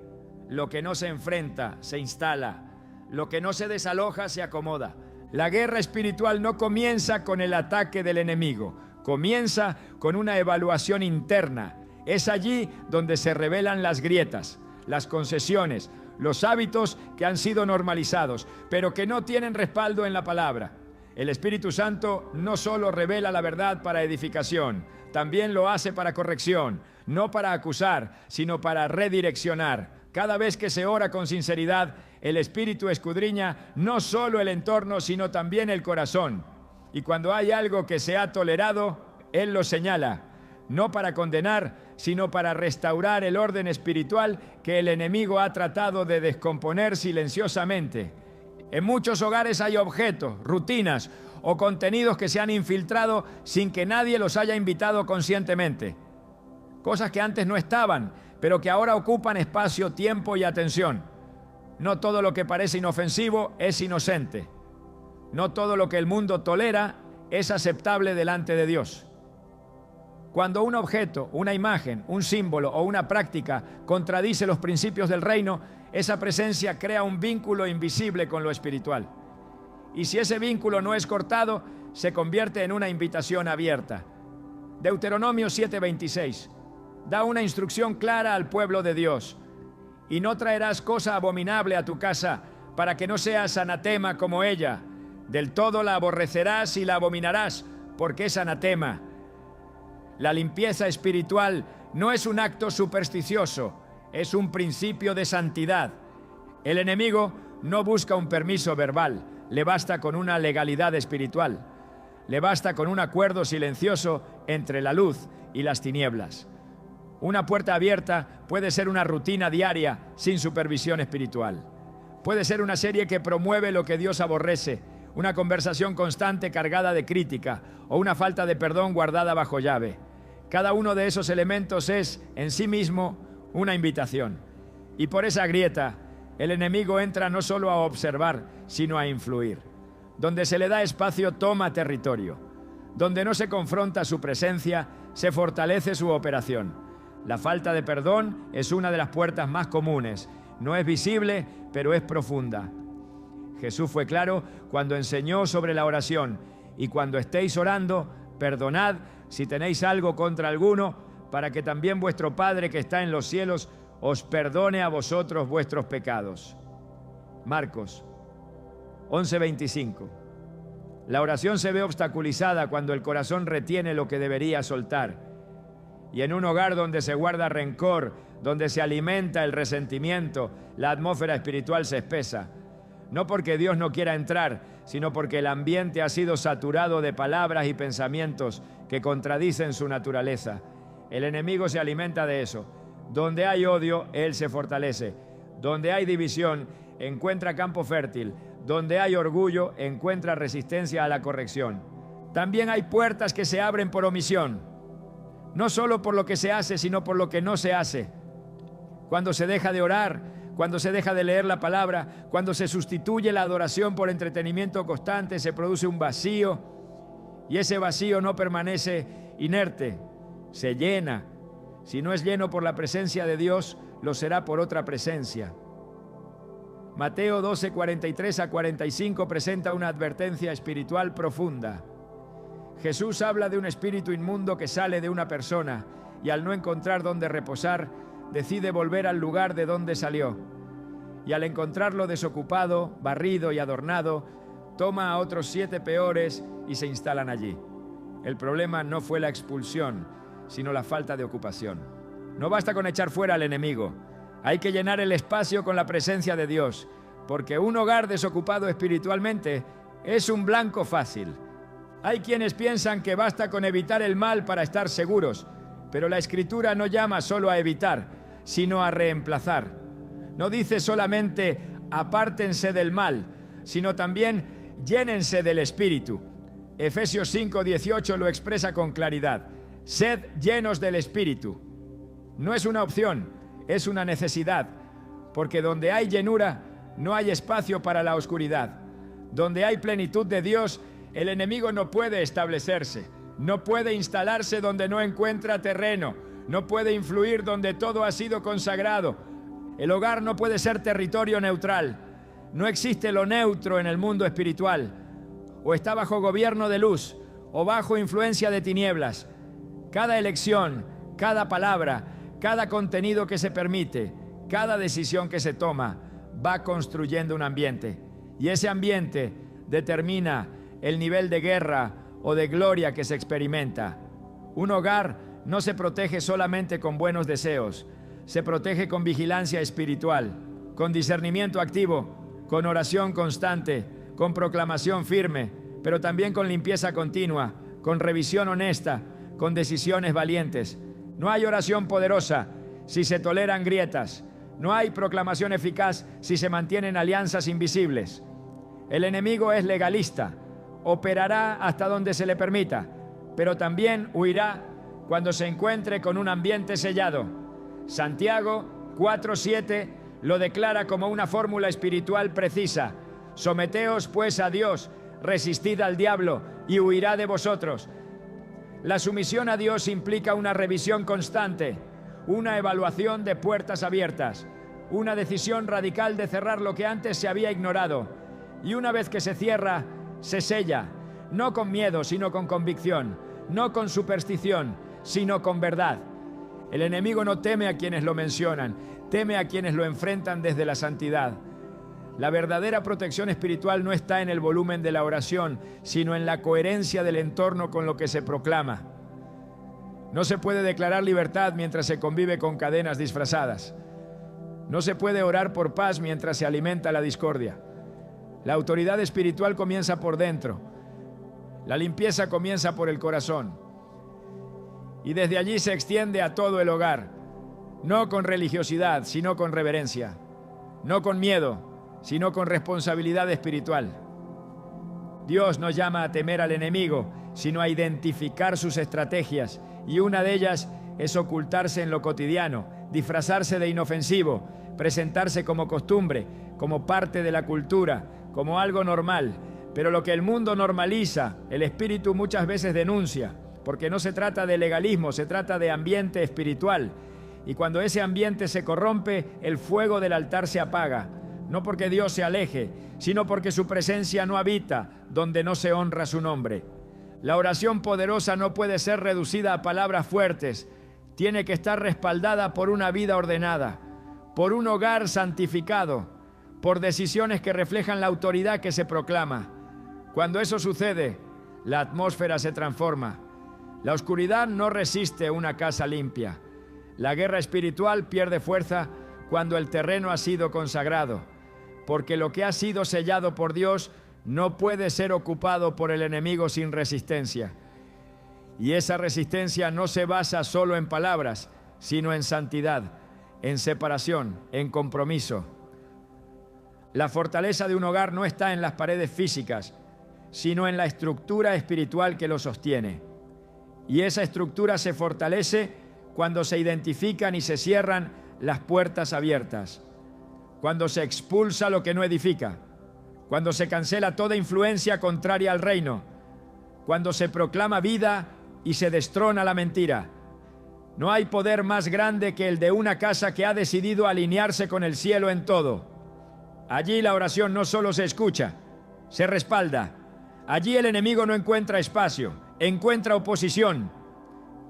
Lo que no se enfrenta, se instala. Lo que no se desaloja, se acomoda. La guerra espiritual no comienza con el ataque del enemigo, comienza con una evaluación interna. Es allí donde se revelan las grietas, las concesiones, los hábitos que han sido normalizados, pero que no tienen respaldo en la palabra. El Espíritu Santo no solo revela la verdad para edificación, también lo hace para corrección, no para acusar, sino para redireccionar. Cada vez que se ora con sinceridad, el Espíritu escudriña no solo el entorno, sino también el corazón. Y cuando hay algo que se ha tolerado, Él lo señala, no para condenar, sino para restaurar el orden espiritual que el enemigo ha tratado de descomponer silenciosamente. En muchos hogares hay objetos, rutinas o contenidos que se han infiltrado sin que nadie los haya invitado conscientemente. Cosas que antes no estaban, pero que ahora ocupan espacio, tiempo y atención. No todo lo que parece inofensivo es inocente. No todo lo que el mundo tolera es aceptable delante de Dios. Cuando un objeto, una imagen, un símbolo o una práctica contradice los principios del reino, esa presencia crea un vínculo invisible con lo espiritual. Y si ese vínculo no es cortado, se convierte en una invitación abierta. Deuteronomio 7:26 da una instrucción clara al pueblo de Dios: y no traerás cosa abominable a tu casa, para que no seas anatema como ella. Del todo la aborrecerás y la abominarás, porque es anatema. La limpieza espiritual no es un acto supersticioso, es un principio de santidad. El enemigo no busca un permiso verbal, le basta con una legalidad espiritual. Le basta con un acuerdo silencioso entre la luz y las tinieblas. Una puerta abierta puede ser una rutina diaria sin supervisión espiritual. Puede ser una serie que promueve lo que Dios aborrece, una conversación constante cargada de crítica o una falta de perdón guardada bajo llave. Cada uno de esos elementos es, en sí mismo, una invitación. Y por esa grieta, el enemigo entra no solo a observar, sino a influir. Donde se le da espacio, toma territorio. Donde no se confronta su presencia, se fortalece su operación. La falta de perdón es una de las puertas más comunes. No es visible, pero es profunda. Jesús fue claro cuando enseñó sobre la oración: y cuando estéis orando, perdonad si tenéis algo contra alguno, para que también vuestro Padre que está en los cielos os perdone a vosotros vuestros pecados. Marcos 11:25. La oración se ve obstaculizada cuando el corazón retiene lo que debería soltar. Y en un hogar donde se guarda rencor, donde se alimenta el resentimiento, la atmósfera espiritual se espesa. No porque Dios no quiera entrar, sino porque el ambiente ha sido saturado de palabras y pensamientos que contradicen su naturaleza. El enemigo se alimenta de eso. Donde hay odio, él se fortalece. Donde hay división, encuentra campo fértil. Donde hay orgullo, encuentra resistencia a la corrección. También hay puertas que se abren por omisión. No solo por lo que se hace, sino por lo que no se hace. Cuando se deja de orar, cuando se deja de leer la palabra, cuando se sustituye la adoración por entretenimiento constante, se produce un vacío, y ese vacío no permanece inerte, se llena. Si no es lleno por la presencia de Dios, lo será por otra presencia. Mateo 12, 43 a 45 presenta una advertencia espiritual profunda. Jesús habla de un espíritu inmundo que sale de una persona y al no encontrar dónde reposar, decide volver al lugar de donde salió. Y al encontrarlo desocupado, barrido y adornado, toma a otros 7 peores y se instalan allí. El problema no fue la expulsión, sino la falta de ocupación. No basta con echar fuera al enemigo. Hay que llenar el espacio con la presencia de Dios, porque un hogar desocupado espiritualmente es un blanco fácil. Hay quienes piensan que basta con evitar el mal para estar seguros, pero la Escritura no llama solo a evitar, sino a reemplazar. No dice solamente apártense del mal, sino también llénense del Espíritu. Efesios 5:18 lo expresa con claridad. Sed llenos del Espíritu. No es una opción, es una necesidad, porque donde hay llenura, no hay espacio para la oscuridad. Donde hay plenitud de Dios, el enemigo no puede establecerse, no puede instalarse donde no encuentra terreno, no puede influir donde todo ha sido consagrado. El hogar no puede ser territorio neutral. No existe lo neutro en el mundo espiritual. O está bajo gobierno de luz, o bajo influencia de tinieblas. Cada elección, cada palabra, cada contenido que se permite, cada decisión que se toma, va construyendo un ambiente. Y ese ambiente determina el nivel de guerra o de gloria que se experimenta. Un hogar no se protege solamente con buenos deseos, se protege con vigilancia espiritual, con discernimiento activo, con oración constante, con proclamación firme, pero también con limpieza continua, con revisión honesta, con decisiones valientes. No hay oración poderosa si se toleran grietas. No hay proclamación eficaz si se mantienen alianzas invisibles. El enemigo es legalista, operará hasta donde se le permita, pero también huirá cuando se encuentre con un ambiente sellado. Santiago 4:7 lo declara como una fórmula espiritual precisa. Someteos pues a Dios, resistid al diablo y huirá de vosotros. La sumisión a Dios implica una revisión constante, una evaluación de puertas abiertas, una decisión radical de cerrar lo que antes se había ignorado. Y una vez que se cierra, se sella, no con miedo, sino con convicción, no con superstición, sino con verdad. El enemigo no teme a quienes lo mencionan, teme a quienes lo enfrentan desde la santidad. La verdadera protección espiritual no está en el volumen de la oración, sino en la coherencia del entorno con lo que se proclama. No se puede declarar libertad mientras se convive con cadenas disfrazadas. No se puede orar por paz mientras se alimenta la discordia. La autoridad espiritual comienza por dentro. La limpieza comienza por el corazón. Y desde allí se extiende a todo el hogar. No con religiosidad, sino con reverencia. No con miedo, sino con responsabilidad espiritual. Dios nos llama a temer al enemigo, sino a identificar sus estrategias. Y una de ellas es ocultarse en lo cotidiano, disfrazarse de inofensivo, presentarse como costumbre, como parte de la cultura, como algo normal. Pero lo que el mundo normaliza, el espíritu muchas veces denuncia. porque no se trata de legalismo, se trata de ambiente espiritual. Y cuando ese ambiente se corrompe, el fuego del altar se apaga, no porque Dios se aleje, sino porque su presencia no habita donde no se honra su nombre. La oración poderosa no puede ser reducida a palabras fuertes, tiene que estar respaldada por una vida ordenada, por un hogar santificado, por decisiones que reflejan la autoridad que se proclama. Cuando eso sucede, la atmósfera se transforma. La oscuridad no resiste una casa limpia. La guerra espiritual pierde fuerza cuando el terreno ha sido consagrado, porque lo que ha sido sellado por Dios no puede ser ocupado por el enemigo sin resistencia. Y esa resistencia no se basa solo en palabras, sino en santidad, en separación, en compromiso. La fortaleza de un hogar no está en las paredes físicas, sino en la estructura espiritual que lo sostiene. Y esa estructura se fortalece cuando se identifican y se cierran las puertas abiertas, cuando se expulsa lo que no edifica, cuando se cancela toda influencia contraria al reino, cuando se proclama vida y se destrona la mentira. No hay poder más grande que el de una casa que ha decidido alinearse con el cielo en todo. Allí la oración no solo se escucha, se respalda. Allí el enemigo no encuentra espacio, encuentra oposición.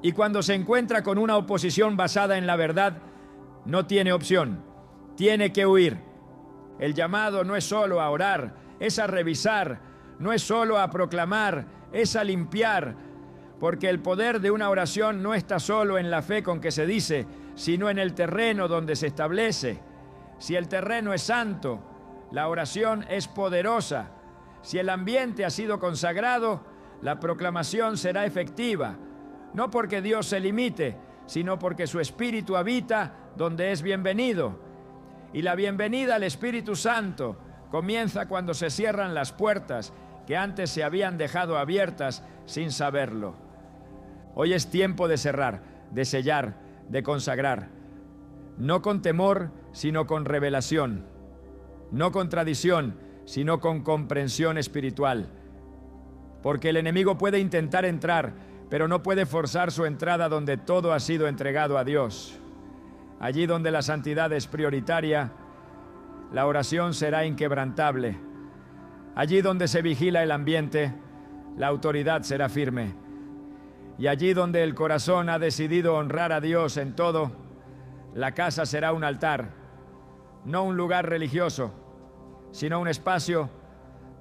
Y cuando se encuentra con una oposición basada en la verdad, no tiene opción, tiene que huir. El llamado no es solo a orar, es a revisar, no es solo a proclamar, es a limpiar, porque el poder de una oración no está solo en la fe con que se dice, sino en el terreno donde se establece. Si el terreno es santo, la oración es poderosa. Si el ambiente ha sido consagrado, la proclamación será efectiva, no porque Dios se limite, sino porque su Espíritu habita donde es bienvenido. Y la bienvenida al Espíritu Santo comienza cuando se cierran las puertas que antes se habían dejado abiertas sin saberlo. Hoy es tiempo de cerrar, de sellar, de consagrar. No con temor, sino con revelación. No con tradición, sino con comprensión espiritual. Porque el enemigo puede intentar entrar, pero no puede forzar su entrada donde todo ha sido entregado a Dios. Allí donde la santidad es prioritaria, la oración será inquebrantable. Allí donde se vigila el ambiente, la autoridad será firme. Y allí donde el corazón ha decidido honrar a Dios en todo, la casa será un altar, no un lugar religioso, sino un espacio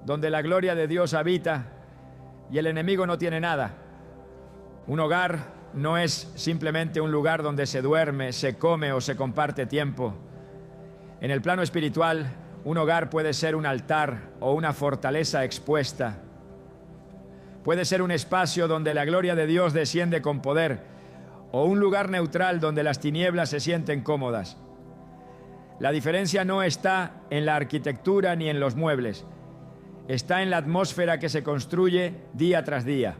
donde la gloria de Dios habita y el enemigo no tiene nada. Un hogar no es simplemente un lugar donde se duerme, se come o se comparte tiempo. En el plano espiritual, un hogar puede ser un altar o una fortaleza expuesta. Puede ser un espacio donde la gloria de Dios desciende con poder, o un lugar neutral donde las tinieblas se sienten cómodas. La diferencia no está en la arquitectura ni en los muebles, está en la atmósfera que se construye día tras día.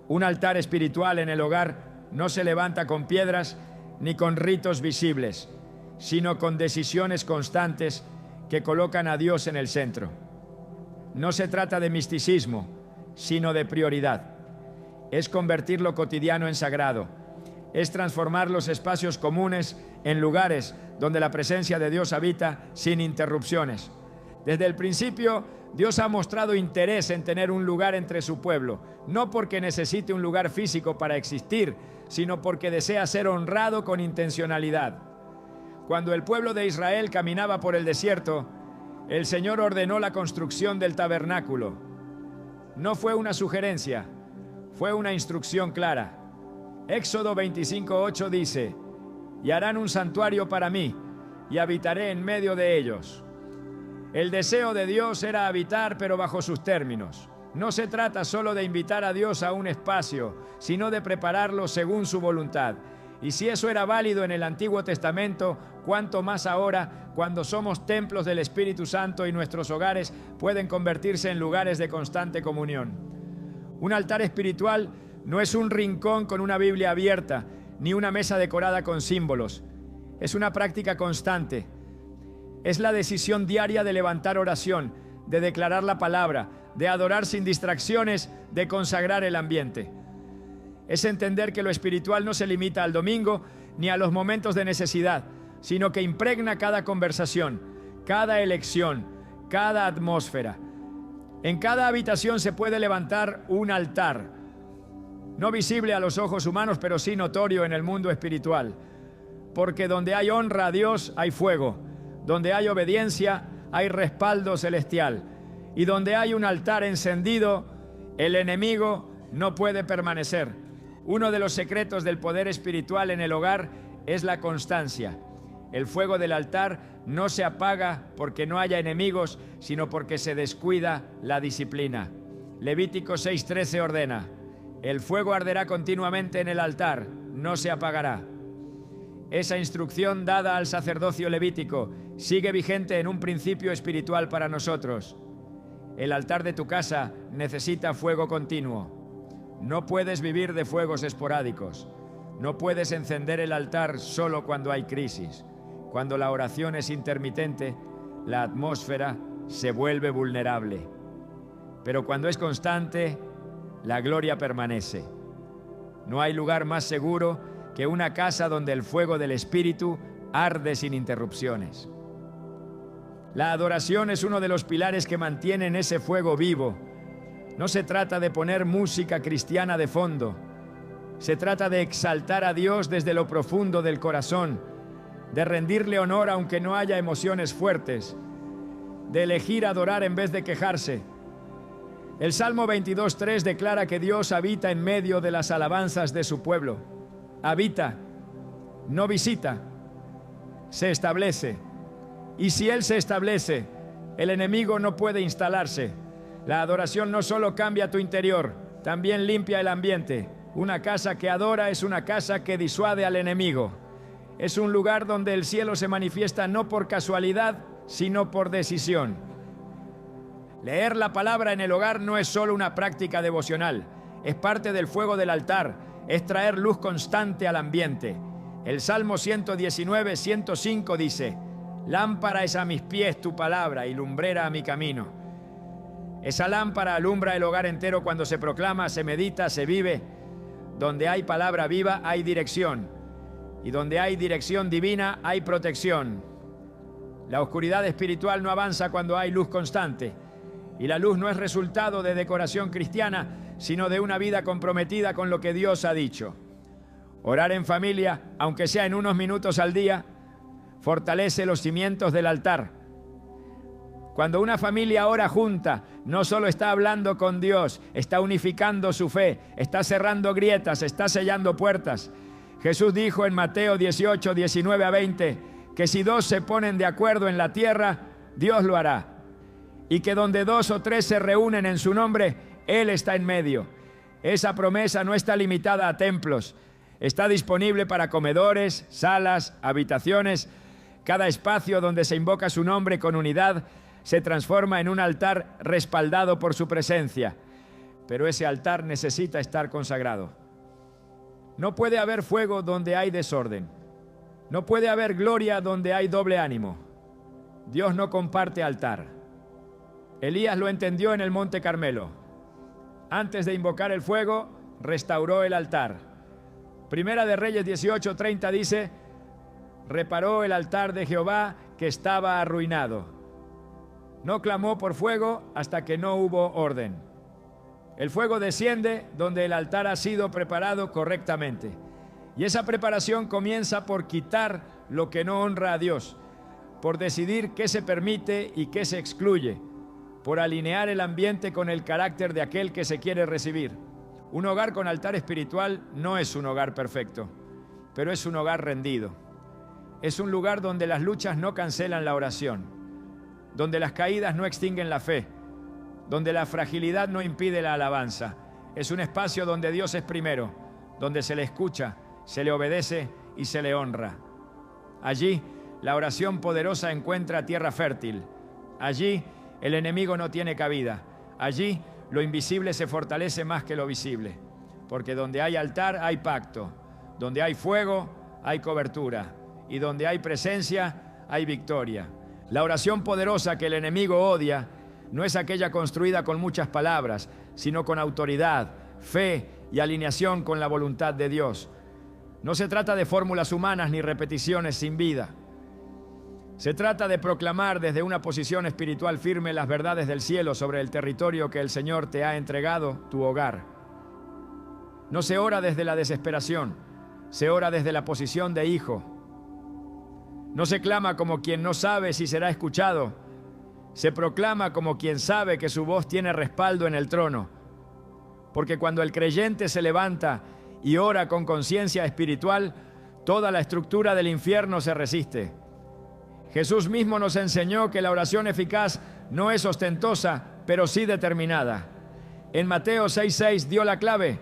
Un altar espiritual en el hogar no se levanta con piedras ni con ritos visibles, sino con decisiones constantes que colocan a Dios en el centro. No se trata de misticismo, sino de prioridad. Es convertir lo cotidiano en sagrado. Es transformar los espacios comunes en lugares donde la presencia de Dios habita sin interrupciones. Desde el principio, Dios ha mostrado interés en tener un lugar entre su pueblo, no porque necesite un lugar físico para existir, sino porque desea ser honrado con intencionalidad. Cuando el pueblo de Israel caminaba por el desierto, el Señor ordenó la construcción del tabernáculo. No fue una sugerencia, fue una instrucción clara. Éxodo 25:8 dice: «Y harán un santuario para mí, y habitaré en medio de ellos». El deseo de Dios era habitar, pero bajo sus términos. No se trata solo de invitar a Dios a un espacio, sino de prepararlo según su voluntad. Y si eso era válido en el Antiguo Testamento, cuánto más ahora, cuando somos templos del Espíritu Santo y nuestros hogares pueden convertirse en lugares de constante comunión. Un altar espiritual no es un rincón con una Biblia abierta, ni una mesa decorada con símbolos. Es una práctica constante. Es la decisión diaria de levantar oración, de declarar la palabra, de adorar sin distracciones, de consagrar el ambiente. Es entender que lo espiritual no se limita al domingo ni a los momentos de necesidad, sino que impregna cada conversación, cada elección, cada atmósfera. En cada habitación se puede levantar un altar, no visible a los ojos humanos, pero sí notorio en el mundo espiritual. Porque donde hay honra a Dios, hay fuego. Donde hay obediencia, hay respaldo celestial. Y donde hay un altar encendido, el enemigo no puede permanecer. Uno de los secretos del poder espiritual en el hogar es la constancia. El fuego del altar no se apaga porque no haya enemigos, sino porque se descuida la disciplina. Levítico 6:13 ordena: el fuego arderá continuamente en el altar, no se apagará. Esa instrucción dada al sacerdocio levítico sigue vigente en un principio espiritual para nosotros. El altar de tu casa necesita fuego continuo. No puedes vivir de fuegos esporádicos. No puedes encender el altar solo cuando hay crisis. Cuando la oración es intermitente, la atmósfera se vuelve vulnerable. Pero cuando es constante, la gloria permanece. No hay lugar más seguro que una casa donde el fuego del Espíritu arde sin interrupciones. La adoración es uno de los pilares que mantienen ese fuego vivo. No se trata de poner música cristiana de fondo. Se trata de exaltar a Dios desde lo profundo del corazón, de rendirle honor aunque no haya emociones fuertes, de elegir adorar en vez de quejarse. El Salmo 22:3 declara que Dios habita en medio de las alabanzas de su pueblo. Habita, no visita, se establece. Y si Él se establece, el enemigo no puede instalarse. La adoración no solo cambia tu interior, también limpia el ambiente. Una casa que adora es una casa que disuade al enemigo. Es un lugar donde el cielo se manifiesta no por casualidad, sino por decisión. Leer la palabra en el hogar no es solo una práctica devocional, es parte del fuego del altar, es traer luz constante al ambiente. El Salmo 119:105 dice: lámpara es a mis pies tu palabra y lumbrera a mi camino. Esa lámpara alumbra el hogar entero cuando se proclama, se medita, se vive. Donde hay palabra viva hay dirección, y donde hay dirección divina hay protección. La oscuridad espiritual no avanza cuando hay luz constante. Y la luz no es resultado de decoración cristiana, sino de una vida comprometida con lo que Dios ha dicho. Orar en familia, aunque sea en unos minutos al día, fortalece los cimientos del altar. Cuando una familia ora junta, no solo está hablando con Dios, está unificando su fe, está cerrando grietas, está sellando puertas. Jesús dijo en Mateo 18:19-20, que si dos se ponen de acuerdo en la tierra, Dios lo hará. Y que donde 2 o 3 se reúnen en su nombre, Él está en medio. Esa promesa no está limitada a templos. Está disponible para comedores, salas, habitaciones. Cada espacio donde se invoca su nombre con unidad se transforma en un altar respaldado por su presencia. Pero ese altar necesita estar consagrado. No puede haber fuego donde hay desorden. No puede haber gloria donde hay doble ánimo. Dios no comparte altar. Elías lo entendió en el Monte Carmelo. Antes de invocar el fuego, restauró el altar. Primera de Reyes 18:30 dice: reparó el altar de Jehová que estaba arruinado. No clamó por fuego hasta que no hubo orden. El fuego desciende donde el altar ha sido preparado correctamente. Y esa preparación comienza por quitar lo que no honra a Dios, por decidir qué se permite y qué se excluye, por alinear el ambiente con el carácter de aquel que se quiere recibir. Un hogar con altar espiritual no es un hogar perfecto, pero es un hogar rendido. Es un lugar donde las luchas no cancelan la oración, donde las caídas no extinguen la fe, donde la fragilidad no impide la alabanza. Es un espacio donde Dios es primero, donde se le escucha, se le obedece y se le honra. Allí, la oración poderosa encuentra tierra fértil. Allí, el enemigo no tiene cabida. Allí, lo invisible se fortalece más que lo visible. Porque donde hay altar, hay pacto. Donde hay fuego, hay cobertura. Y donde hay presencia, hay victoria. La oración poderosa que el enemigo odia no es aquella construida con muchas palabras, sino con autoridad, fe y alineación con la voluntad de Dios. No se trata de fórmulas humanas ni repeticiones sin vida. Se trata de proclamar desde una posición espiritual firme las verdades del cielo sobre el territorio que el Señor te ha entregado, tu hogar. No se ora desde la desesperación, se ora desde la posición de hijo. No se clama como quien no sabe si será escuchado, se proclama como quien sabe que su voz tiene respaldo en el trono. Porque cuando el creyente se levanta y ora con conciencia espiritual, toda la estructura del infierno se resiste. Jesús mismo nos enseñó que la oración eficaz no es ostentosa, pero sí determinada. En Mateo 6:6 dio la clave: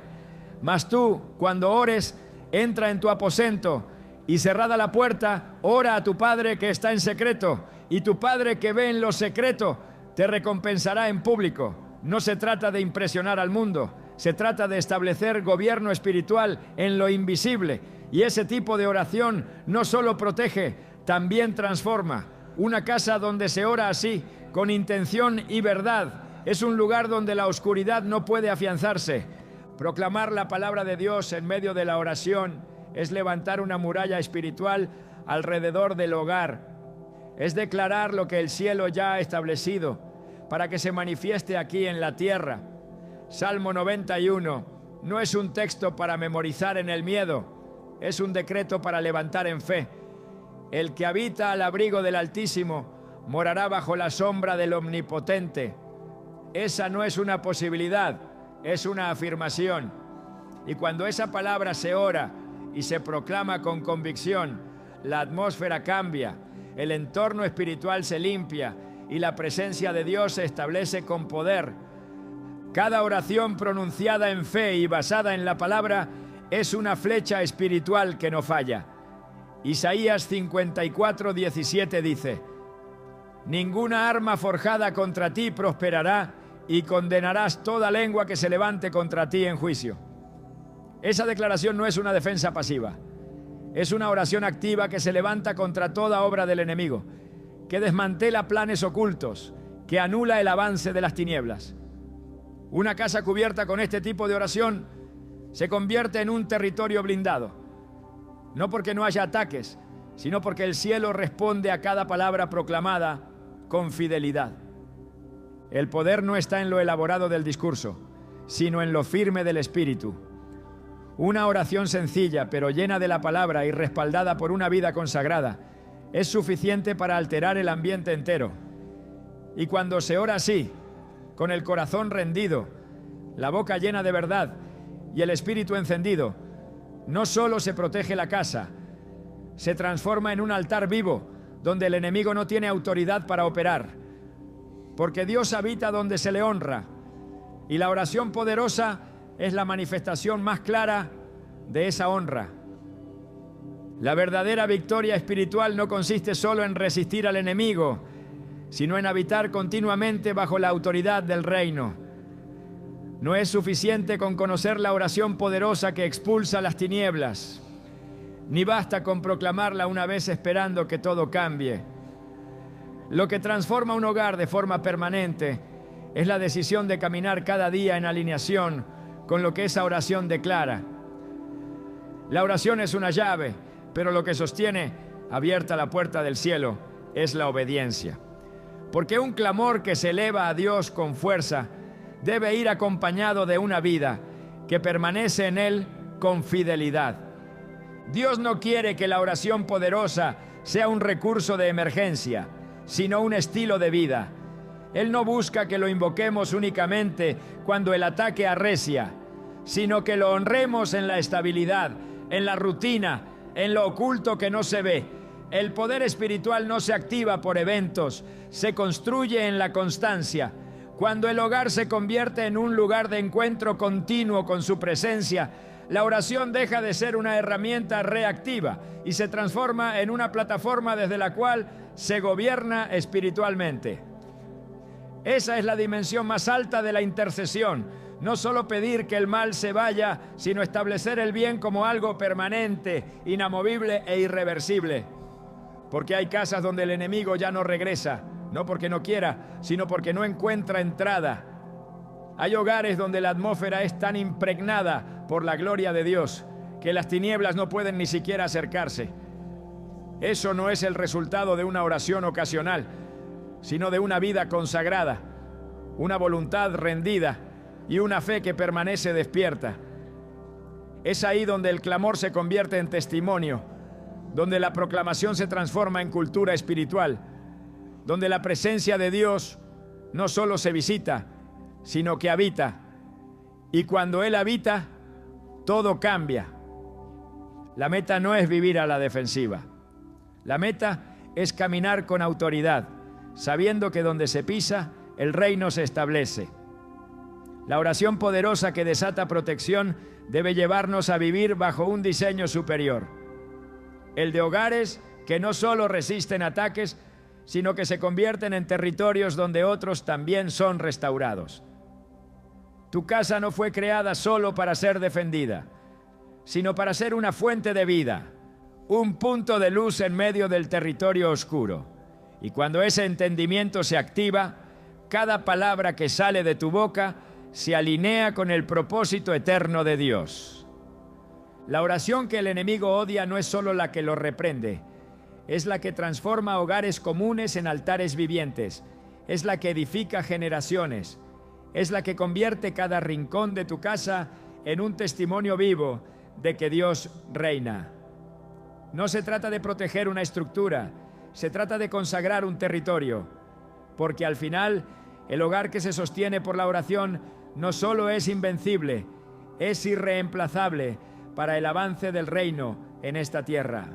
mas tú, cuando ores, entra en tu aposento y cerrada la puerta, ora a tu Padre que está en secreto, y tu Padre que ve en lo secreto te recompensará en público. No se trata de impresionar al mundo, se trata de establecer gobierno espiritual en lo invisible, y ese tipo de oración no solo protege, también transforma. Una casa donde se ora así, con intención y verdad, es un lugar donde la oscuridad no puede afianzarse. Proclamar la palabra de Dios en medio de la oración es levantar una muralla espiritual alrededor del hogar. Es declarar lo que el cielo ya ha establecido para que se manifieste aquí en la tierra. Salmo 91 no es un texto para memorizar en el miedo, es un decreto para levantar en fe. El que habita al abrigo del Altísimo morará bajo la sombra del Omnipotente. Esa no es una posibilidad, es una afirmación. Y cuando esa palabra se ora y se proclama con convicción, la atmósfera cambia, el entorno espiritual se limpia y la presencia de Dios se establece con poder. Cada oración pronunciada en fe y basada en la palabra es una flecha espiritual que no falla. Isaías 54:17 dice: ninguna arma forjada contra ti prosperará, y condenarás toda lengua que se levante contra ti en juicio. Esa declaración no es una defensa pasiva, es una oración activa que se levanta contra toda obra del enemigo, que desmantela planes ocultos, que anula el avance de las tinieblas. Una casa cubierta con este tipo de oración se convierte en un territorio blindado, no porque no haya ataques, sino porque el cielo responde a cada palabra proclamada con fidelidad. El poder no está en lo elaborado del discurso, sino en lo firme del espíritu. Una oración sencilla, pero llena de la palabra y respaldada por una vida consagrada, es suficiente para alterar el ambiente entero. Y cuando se ora así, con el corazón rendido, la boca llena de verdad y el espíritu encendido, no solo se protege la casa, se transforma en un altar vivo donde el enemigo no tiene autoridad para operar, porque Dios habita donde se le honra, y la oración poderosa es la manifestación más clara de esa honra. La verdadera victoria espiritual no consiste solo en resistir al enemigo, sino en habitar continuamente bajo la autoridad del reino. No es suficiente con conocer la oración poderosa que expulsa las tinieblas, ni basta con proclamarla una vez esperando que todo cambie. Lo que transforma un hogar de forma permanente es la decisión de caminar cada día en alineación con lo que esa oración declara. La oración es una llave, pero lo que sostiene abierta la puerta del cielo es la obediencia. Porque un clamor que se eleva a Dios con fuerza debe ir acompañado de una vida que permanece en Él con fidelidad. Dios no quiere que la oración poderosa sea un recurso de emergencia, sino un estilo de vida. Él no busca que lo invoquemos únicamente cuando el ataque arrecia, sino que lo honremos en la estabilidad, en la rutina, en lo oculto que no se ve. El poder espiritual no se activa por eventos, se construye en la constancia. Cuando el hogar se convierte en un lugar de encuentro continuo con su presencia, la oración deja de ser una herramienta reactiva y se transforma en una plataforma desde la cual se gobierna espiritualmente. Esa es la dimensión más alta de la intercesión. No solo pedir que el mal se vaya, sino establecer el bien como algo permanente, inamovible e irreversible. Porque hay casas donde el enemigo ya no regresa, no porque no quiera, sino porque no encuentra entrada. Hay hogares donde la atmósfera es tan impregnada por la gloria de Dios, que las tinieblas no pueden ni siquiera acercarse. Eso no es el resultado de una oración ocasional, sino de una vida consagrada, una voluntad rendida y una fe que permanece despierta. Es ahí donde el clamor se convierte en testimonio, donde la proclamación se transforma en cultura espiritual, donde la presencia de Dios no solo se visita, sino que habita. Y cuando Él habita, todo cambia. La meta no es vivir a la defensiva. La meta es caminar con autoridad, sabiendo que donde se pisa, el reino se establece. La oración poderosa que desata protección debe llevarnos a vivir bajo un diseño superior. El de hogares que no solo resisten ataques, sino que se convierten en territorios donde otros también son restaurados. Tu casa no fue creada solo para ser defendida, sino para ser una fuente de vida, un punto de luz en medio del territorio oscuro. Y cuando ese entendimiento se activa, cada palabra que sale de tu boca se alinea con el propósito eterno de Dios. La oración que el enemigo odia no es solo la que lo reprende, es la que transforma hogares comunes en altares vivientes, es la que edifica generaciones, es la que convierte cada rincón de tu casa en un testimonio vivo de que Dios reina. No se trata de proteger una estructura, se trata de consagrar un territorio, porque al final el hogar que se sostiene por la oración no solo es invencible, es irreemplazable para el avance del reino en esta tierra.